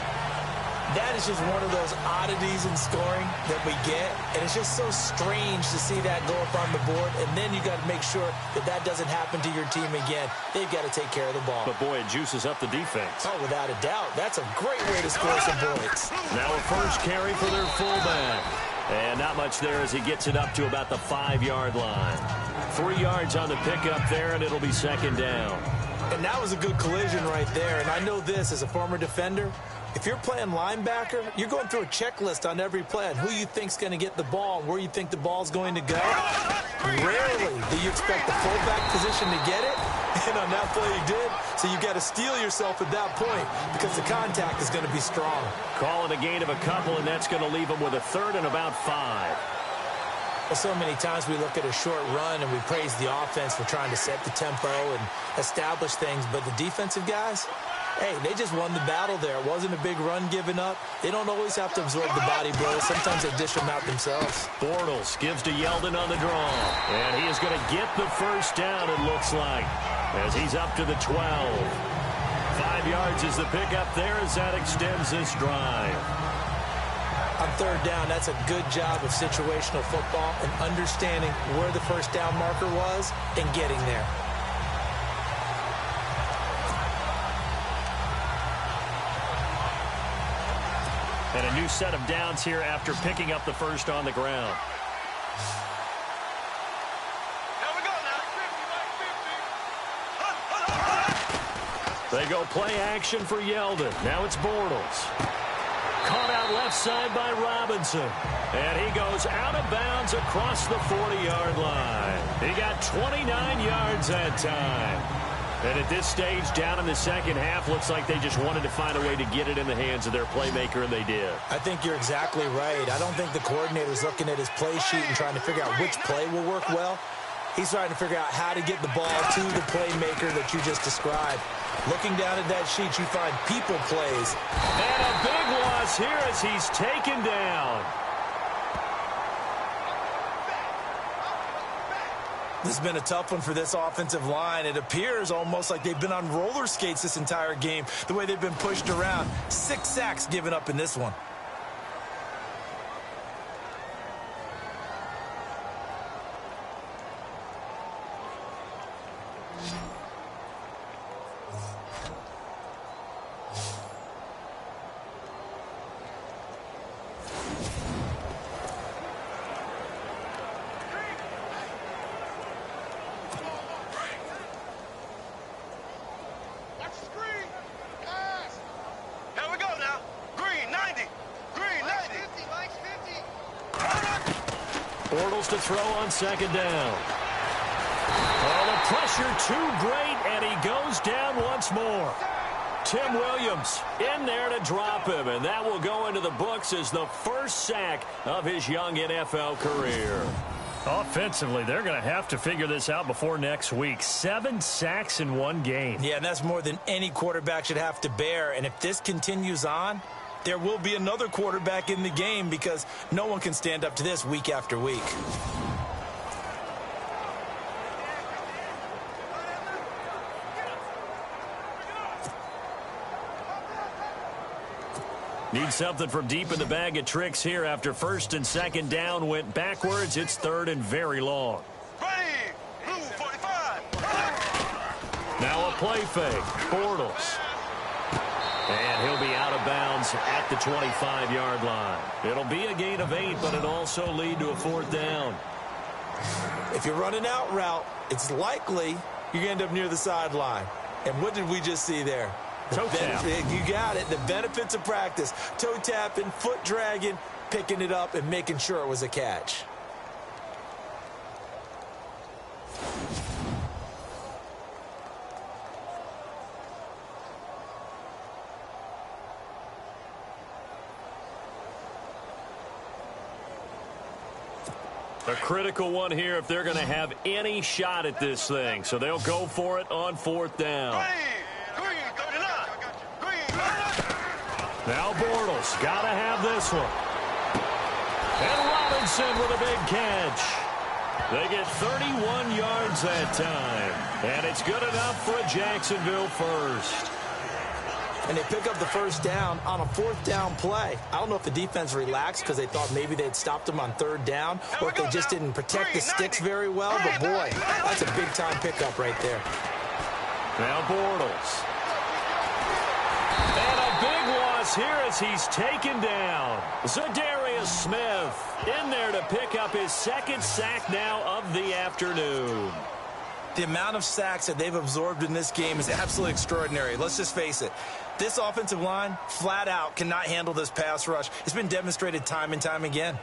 S4: That is just one of those oddities in scoring that we get, and it's just so strange to see that go up on the board, and then you got to make sure that that doesn't happen to your team again. They've got to take care of the ball.
S3: But, boy, it juices up the defense.
S4: Oh, without a doubt. That's a great way to score some points.
S3: Now a first carry for their fullback. And not much there as he gets it up to about the 5-yard line. 3 yards on the pickup there, and it'll be 2nd down.
S4: And that was a good collision right there, and I know this as a former defender. If you're playing linebacker, you're going through a checklist on every play on who you think's going to get the ball and where you think the ball's going to go. Rarely do you expect the fullback position to get it, and on that play he did. So you've got to steel yourself at that point because the contact is going to be strong.
S3: Call it a gain of a couple, and that's going to leave him with a 3rd and about 5.
S4: Well, so many times we look at a short run and we praise the offense for trying to set the tempo and establish things, but the defensive guys, hey, they just won the battle there. It wasn't a big run given up. They don't always have to absorb the body blows. Sometimes they dish them out themselves.
S3: Bortles gives to Yeldon on the draw. And he is going to get the first down, it looks like, as he's up to the 12. 5 yards is the pickup there as that extends this drive.
S4: On 3rd down, that's a good job of situational football and understanding where the first down marker was and getting there.
S3: And a new set of downs here after picking up the first on the ground. They go play action for Yeldon. Now it's Bortles. Caught out left side by Robinson. And he goes out of bounds across the 40-yard line. He got 29 yards that time. And at this stage, down in the second half, looks like they just wanted to find a way to get it in the hands of their playmaker, and they did.
S4: I think you're exactly right. I don't think the coordinator's looking at his play sheet and trying to figure out which play will work well. He's trying to figure out how to get the ball to the playmaker that you just described. Looking down at that sheet, you find people plays.
S3: And a big loss here as he's taken down.
S4: This has been a tough one for this offensive line. It appears almost like they've been on roller skates this entire game, the way they've been pushed around. 6 sacks given up in this one.
S3: Bortles to throw on 2nd down. Oh, the pressure too great, and he goes down once more. Tim Williams in there to drop him, and that will go into the books as the first sack of his young NFL career.
S8: Offensively, they're going to have to figure this out before next week. 7 sacks in one game.
S4: Yeah, and that's more than any quarterback should have to bear. And if this continues on, there will be another quarterback in the game because no one can stand up to this week after week.
S3: Need something from deep in the bag of tricks here after 1st and 2nd down went backwards. It's 3rd and very long.
S1: Ready, blue 45.
S3: Now a play fake. Bortles. And he'll be out of bounds at the 25-yard line. It'll be a gain of 8, but it'll also lead to a 4th down.
S4: If you're running out route, it's likely you're going to end up near the sideline. And what did we just see there?
S8: Toe tap.
S7: You got it. The benefits of practice. Toe tapping, foot dragging, picking it up, and making sure it was a catch.
S3: A critical one here if they're going to have any shot at this thing. So they'll go for it on 4th down. Now Bortles got to have this one. And Robinson with a big catch. They get 31 yards that time. And it's good enough for a Jacksonville first.
S7: And they pick up the first down on a 4th down play. I don't know if the defense relaxed because they thought maybe they'd stopped them on 3rd down or if they just didn't protect the sticks very well. But, boy, that's a big-time pickup right there.
S3: Now Bortles. And a big loss here as he's taken down. Zadarius Smith in there to pick up his 2nd sack now of the afternoon.
S7: The amount of sacks that they've absorbed in this game is absolutely extraordinary. Let's just face it. This offensive line, flat out, cannot handle this pass rush. It's been demonstrated time and time again.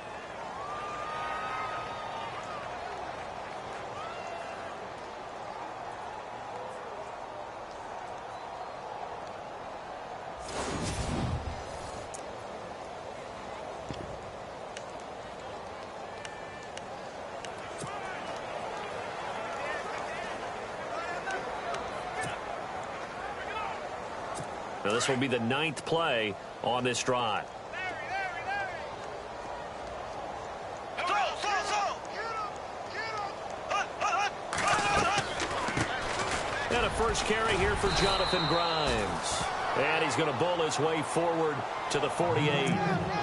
S3: Now this will be the 9th play on this drive. And a first carry here for Jonathan Grimes. And he's going to bowl his way forward to the 48.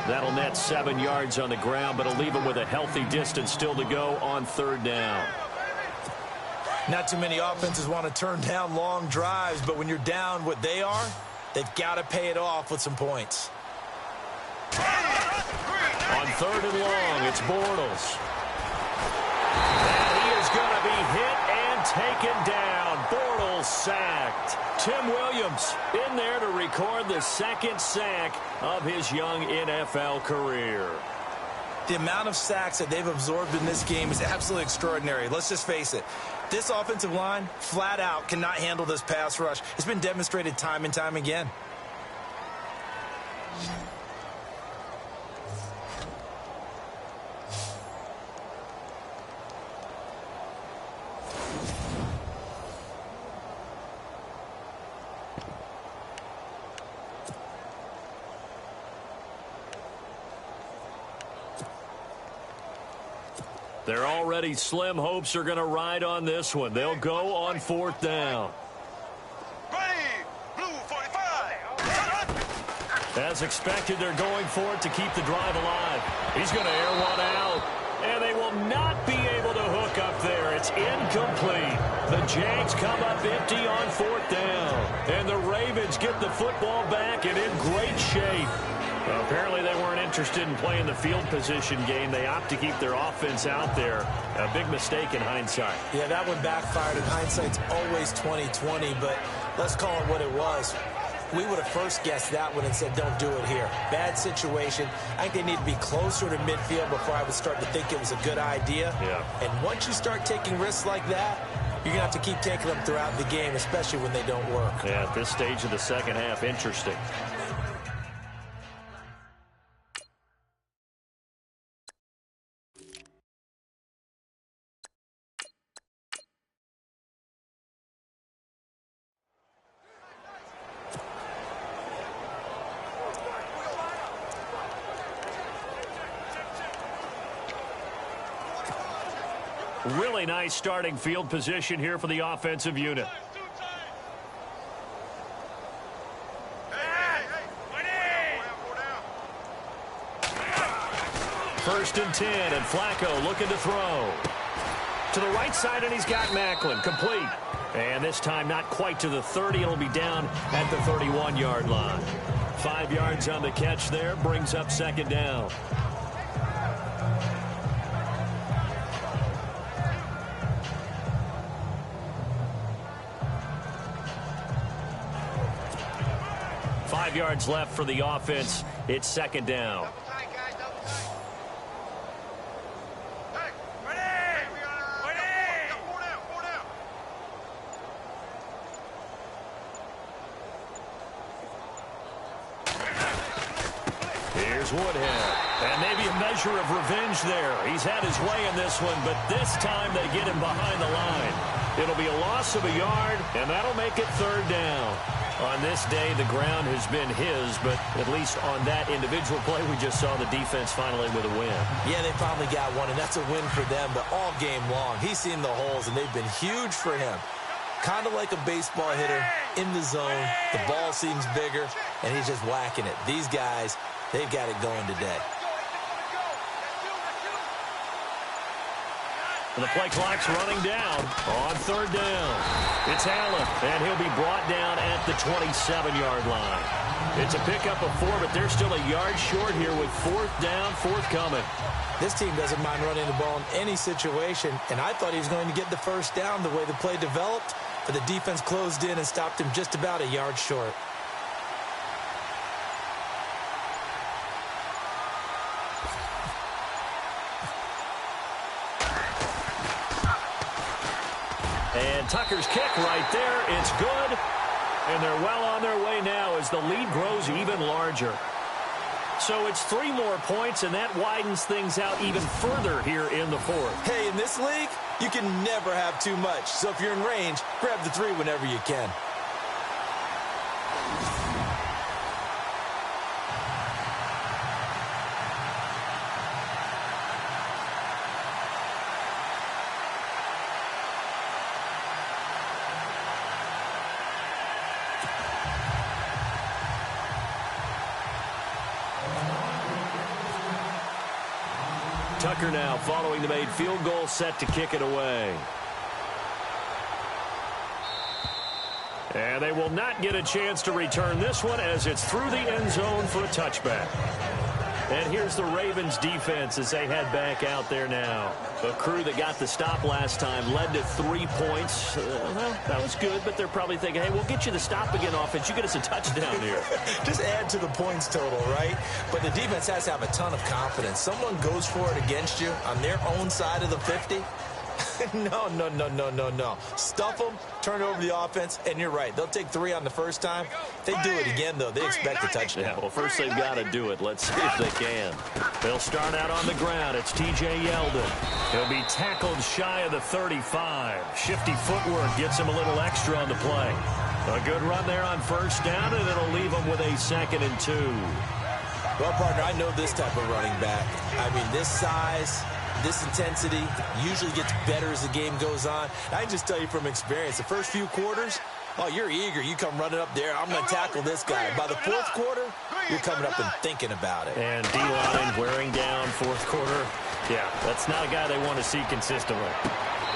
S3: That'll net 7 yards on the ground, but it'll leave him with a healthy distance still to go on 3rd down.
S7: Not too many offenses want to turn down long drives, but when you're down what they are, they've got to pay it off with some points.
S3: On 3rd and long, it's Bortles. And he is going to be hit and taken down. Bortles sacked. Tim Williams in there to record the 2nd sack of his young NFL career.
S7: The amount of sacks that they've absorbed in this game is absolutely extraordinary. Let's just face it. This offensive line, flat out, cannot handle this pass rush. It's been demonstrated time and time again.
S3: Their already slim hopes are going to ride on this one. They'll go on 4th down. As expected, they're going for it to keep the drive alive. He's going to air one out, and they will not be able to hook up there. It's incomplete. The Jags come up empty on 4th down, and the Ravens get the football back and in great shape. Well, apparently they weren't interested in playing the field position game. They opt to keep their offense out there. A big mistake in hindsight.
S7: Yeah, that one backfired, and hindsight's always 20/20, but let's call it what it was. We would have first guessed that one and said, don't do it here. Bad situation. I think they need to be closer to midfield before I would start to think it was a good idea.
S3: Yeah.
S7: And once you start taking risks like that, you're going to have to keep taking them throughout the game, especially when they don't work.
S3: Yeah, at this stage of the second half, interesting. Really nice starting field position here for the offensive unit. First and 10, and Flacco looking to throw. To the right side, and he's got Macklin. Complete. And this time not quite to the 30. It'll be down at the 31-yard line. 5 yards on the catch there. Brings up 2nd down. 5 yards left for the offense. It's second down. Here's Woodhead. And maybe a measure of revenge there. He's had his way in this one, but this time they get him behind the line. It'll be a loss of a yard, and that'll make it third down. On this day, the ground has been his, but at least on that individual play, we just saw the defense finally with a win.
S4: Yeah, they finally got one, and that's a win for them, but all game long, he's seen the holes, and they've been huge for him. Kind of like a baseball hitter in the zone. The ball seems bigger, and he's just whacking it. These guys, they've got it going today.
S3: And the play clock's running down on third down. It's Allen, and he'll be brought down at the 27-yard line. It's a pickup of 4, but they're still a yard short here with fourth down, forthcoming.
S4: This team doesn't mind running the ball in any situation, and I thought he was going to get the first down the way the play developed, but the defense closed in and stopped him just about a yard short.
S3: And Tucker's kick right there. It's good. And they're well on their way now as the lead grows even larger. So it's 3 more points, and that widens things out even further here in the fourth.
S4: Hey, in this league, you can never have too much. So if you're in range, grab the 3 whenever you can.
S3: Tucker now following the made field goal, set to kick it away. And they will not get a chance to return this one as it's through the end zone for a touchback. And here's the Ravens defense as they head back out there now. A crew that got the stop last time led to 3 points. Well, that was good, but they're probably thinking, hey, we'll get you the stop again offense. You get us a touchdown here.
S4: Just add to the points total, right? But the defense has to have a ton of confidence. Someone goes for it against you on their own side of the 50. No. Stuff them, turn it over to the offense, and you're right. They'll take 3 on the first time. If they do it again, though, they expect a touchdown.
S3: Yeah, well, first they've got to do it. Let's see if they can. They'll start out on the ground. It's T.J. Yeldon. He'll be tackled shy of the 35. Shifty footwork gets him a little extra on the play. A good run there on first down, and it'll leave him with a 2nd and 2.
S4: Well, partner, I know this type of running back. I mean, this size, this intensity usually gets better as the game goes on. I can just tell you from experience, the first few quarters, oh, you're eager. You come running up there. I'm going to tackle this guy. By the fourth quarter, you're coming up and thinking about it.
S3: And D-line wearing down fourth quarter. Yeah, that's not a guy they want to see consistently.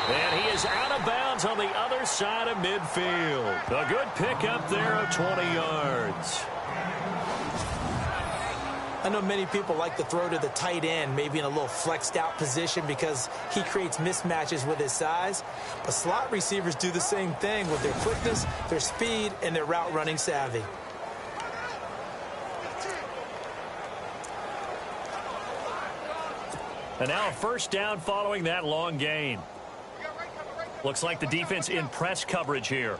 S3: And he is out of bounds on the other side of midfield. A good pickup there of 20 yards.
S4: I know many people like to throw to the tight end, maybe in a little flexed out position because he creates mismatches with his size. But slot receivers do the same thing with their quickness, their speed, and their route running savvy.
S3: And now a first down following that long gain. Looks like the defense in press coverage here.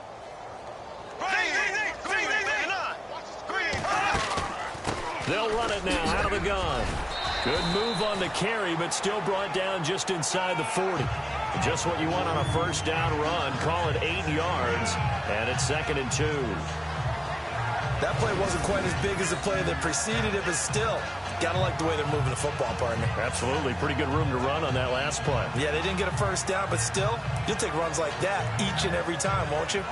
S3: They'll run it now out of the gun. Good move on the carry, but still brought down just inside the 40. Just what you want on a first down run. Call it 8 yards, and it's 2nd and 2.
S4: That play wasn't quite as big as the play that preceded it, but still, gotta like the way they're moving the football, partner.
S3: Absolutely. Pretty good room to run on that last play.
S4: Yeah, they didn't get a first down, but still, you'll take runs like that each and every time, won't you?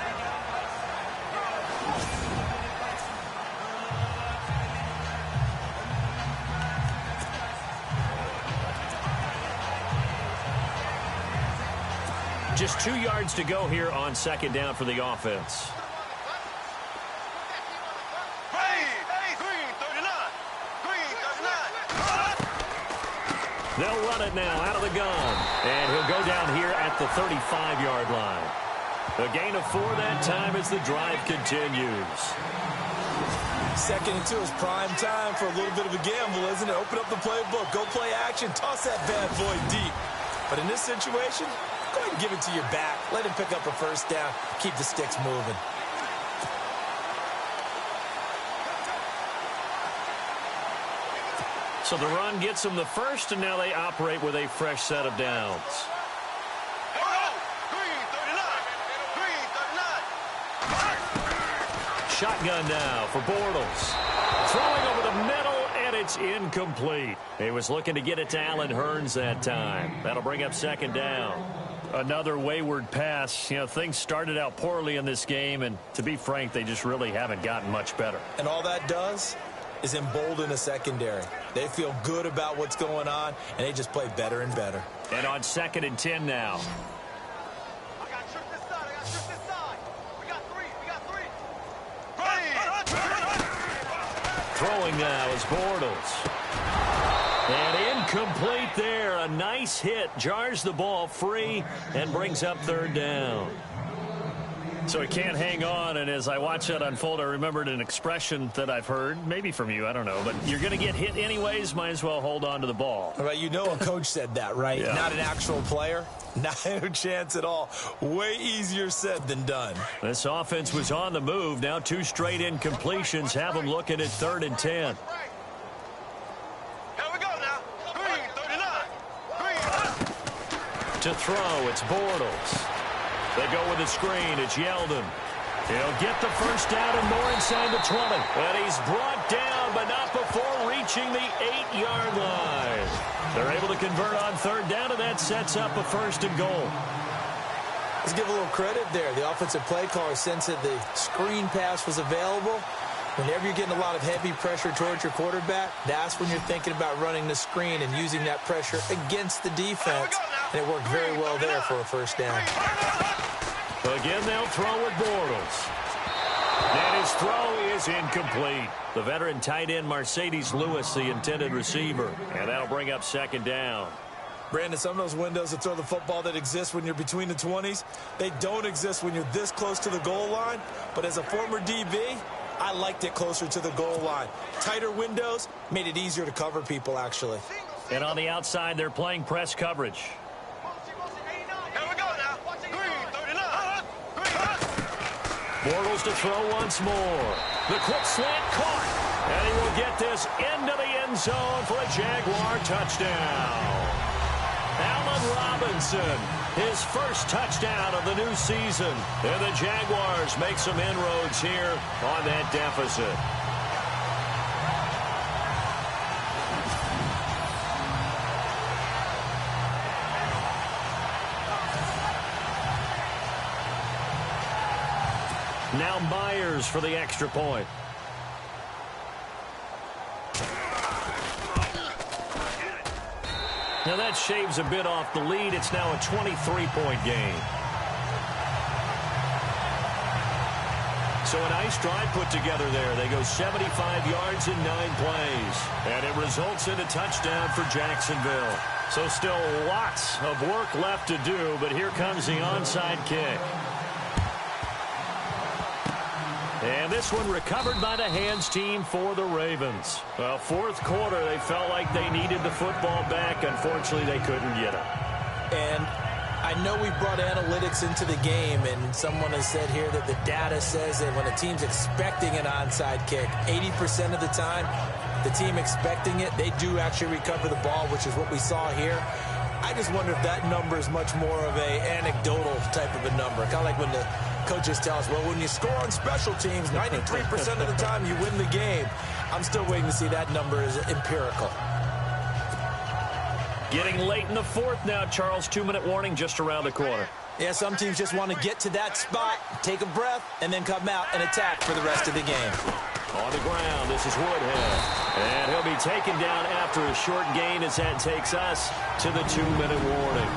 S3: Just 2 yards to go here on second down for the offense. They'll run it now out of the gun. And he'll go down here at the 35-yard line. A gain of 4 that time as the drive continues.
S7: Second and 2 is prime time for a little bit of a gamble, isn't it? Open up the playbook, go play action, toss that bad boy deep. But in this situation, go ahead and give it to your back. Let him pick up a first down. Keep the sticks moving.
S3: So the run gets them the first, and now they operate with a fresh set of downs. Shotgun now for Bortles. Throwing over the middle, and it's incomplete. He was looking to get it to Allen Hurns that time. That'll bring up second down. Another wayward pass. You know, things started out poorly in this game, and to be frank, they just really haven't gotten much better.
S7: And all that does is embolden a secondary. They feel good about what's going on, and they just play better and better.
S3: And on 2nd and 10 now. Throwing now is Bortles. And incomplete there. A nice hit. Jars the ball free and brings up third down. So he can't hang on, and as I watch that unfold, I remembered an expression that I've heard, maybe from you, I don't know, but you're going to get hit anyways, might as well hold on to the ball.
S7: All right, you know a coach said that, right?
S3: Yeah. Not
S7: an actual player. Not a chance at all. Way easier said than done.
S3: This offense was on the move. Now 2 straight incompletions have them looking at 3rd and 10.
S1: Here we go now. 39.
S3: To throw, it's Bortles. They go with a screen. It's Yeldon. He'll get the first down and more inside the 20. And he's brought down, but not before reaching the 8-yard line. They're able to convert on 3rd down, and that sets up a 1st and goal.
S4: Let's give a little credit there. The offensive play caller sensed that the screen pass was available. Whenever you're getting a lot of heavy pressure towards your quarterback, that's when you're thinking about running the screen and using that pressure against the defense. And it worked very well there for a first down.
S3: Again, they'll throw with Bortles. And his throw is incomplete. The veteran tight end Mercedes Lewis, the intended receiver. And that'll bring up 2nd down.
S7: Brandon, some of those windows to throw the football that exist when you're between the 20s, they don't exist when you're this close to the goal line. But as a former DB, I liked it closer to the goal line. Tighter windows made it easier to cover people, actually.
S3: And on the outside, they're playing press coverage. Bortles to throw once more. The quick slant caught. And he will get this into the end zone for a Jaguar touchdown. Allen Robinson, his first touchdown of the new season. And the Jaguars make some inroads here on that deficit. Now Myers for the extra point. Now that shaves a bit off the lead. It's now a 23-point game. So a nice drive put together there. They go 75 yards in 9 plays. And it results in a touchdown for Jacksonville. So still lots of work left to do, but here comes the onside kick. And this one recovered by the hands team for the Ravens. Well, 4th quarter, they felt like they needed the football back. Unfortunately, they couldn't get it.
S4: And I know we brought analytics into the game, and someone has said here that the data says that when a team's expecting an onside kick, 80% of the time, the team expecting it, they do actually recover the ball, which is what we saw here. I just wonder if that number is much more of a anecdotal type of a number. Kind of like when the coaches tell us, well, when you score on special teams, 93% of the time you win the game. I'm still waiting to see that number is empirical.
S3: Getting late in the 4th now, Charles. 2-minute warning just around the corner.
S4: Yeah, some teams just want to get to that spot, take a breath, and then come out and attack for the rest of the game.
S3: On the ground, this is Woodhead. And he'll be taken down after a short gain as that takes us to the 2-minute warning.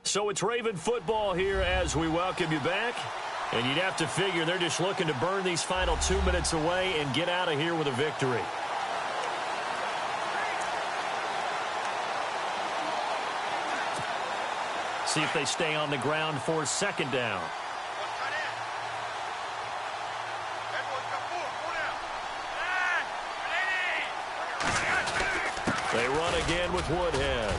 S3: So it's Raven football here as we welcome you back. And you'd have to figure they're just looking to burn these final 2 minutes away and get out of here with a victory. see if they stay on the ground for second down. They run again with Woodhead.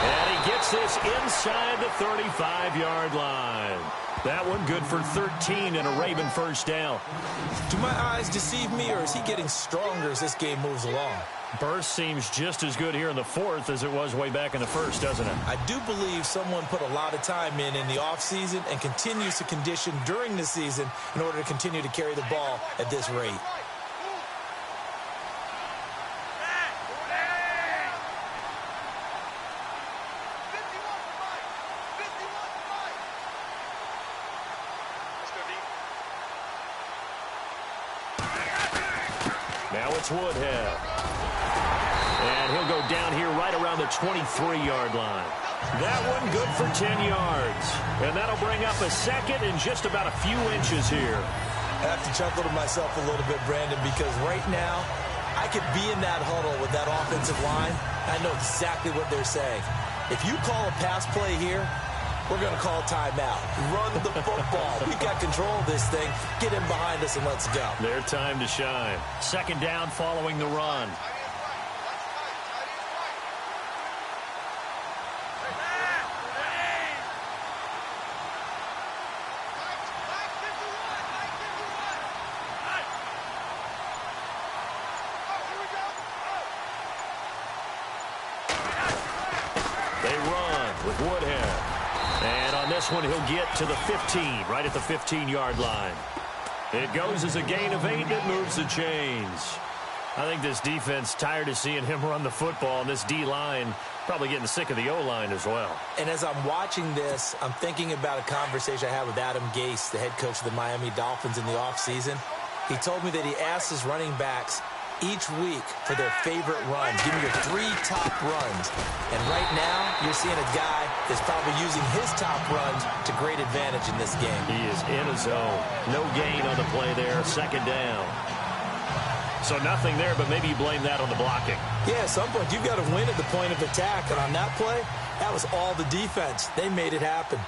S3: And he gets this inside the 35-yard line. That one good for 13 and a Raven first down.
S7: Do my eyes deceive me, or is he getting stronger as this game moves along?
S3: Burst seems just as good here in the fourth as it was way back in the first, doesn't it?
S7: I do believe someone put a lot of time in the offseason and continues to condition during the season in order to continue to carry the ball at this rate.
S3: Now it's Woodhead. And he'll go down here right around the 23-yard line. That one good for 10 yards. And that'll bring up a second and just about a few inches here.
S7: I have to chuckle to myself a little bit, Brandon, because right now I could be in that huddle with that offensive line. I know exactly what they're saying. If you call a pass play here, we're going to call timeout. Run the football. We got control of this thing. Get in behind us and let's go.
S3: Their time to shine. Second down following the run. They run with Woodhead. And on this one, he'll get to the 15, right at the 15-yard line. It goes as a gain of 8, and it moves the chains. I think this defense tired of seeing him run the football, and this D-line probably getting sick of the O-line as well.
S7: And as I'm watching this, I'm thinking about a conversation I had with Adam Gase, the head coach of the Miami Dolphins in the offseason. He told me that he asked his running backs each week for their favorite runs. Give me your 3 top runs. And right now, you're seeing a guy that's probably using his top runs to great advantage in this game.
S3: He is in a zone. No gain on the play there. Second down. So nothing there, but maybe you blame that on the blocking.
S7: Yeah, at some point, you've got to win at the point of attack. And on that play, that was all the defense. They made it happen.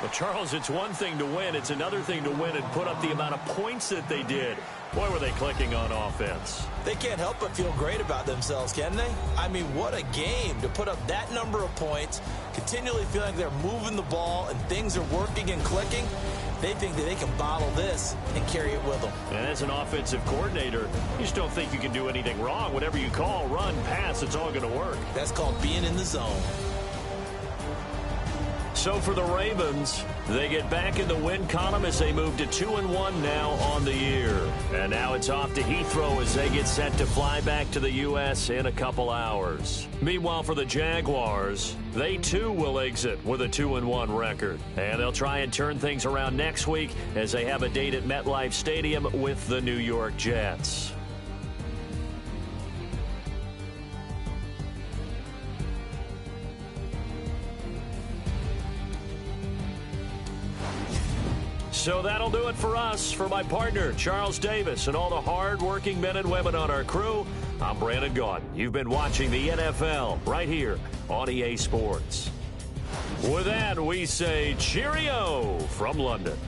S3: Well, Charles, it's one thing to win. It's another thing to win and put up the amount of points that they did. Boy, were they clicking on offense.
S7: They can't help but feel great about themselves, can they? I mean, what a game to put up that number of points, continually feeling like they're moving the ball and things are working and clicking. They think that they can bottle this and carry it with them.
S3: And as an offensive coordinator, you just don't think you can do anything wrong. Whatever you call, run, pass, it's all going to work.
S7: That's called being in the zone.
S3: So for the Ravens, they get back in the win column as they move to 2-1 now on the year. And now it's off to Heathrow as they get set to fly back to the U.S. in a couple hours. Meanwhile, for the Jaguars, they too will exit with a 2-1 record. And they'll try and turn things around next week as they have a date at MetLife Stadium with the New York Jets. So that'll do it for us. For my partner, Charles Davis, and all the hard-working men and women on our crew, I'm Brandon Gaudin. You've been watching the NFL right here on EA Sports. With that, we say cheerio from London.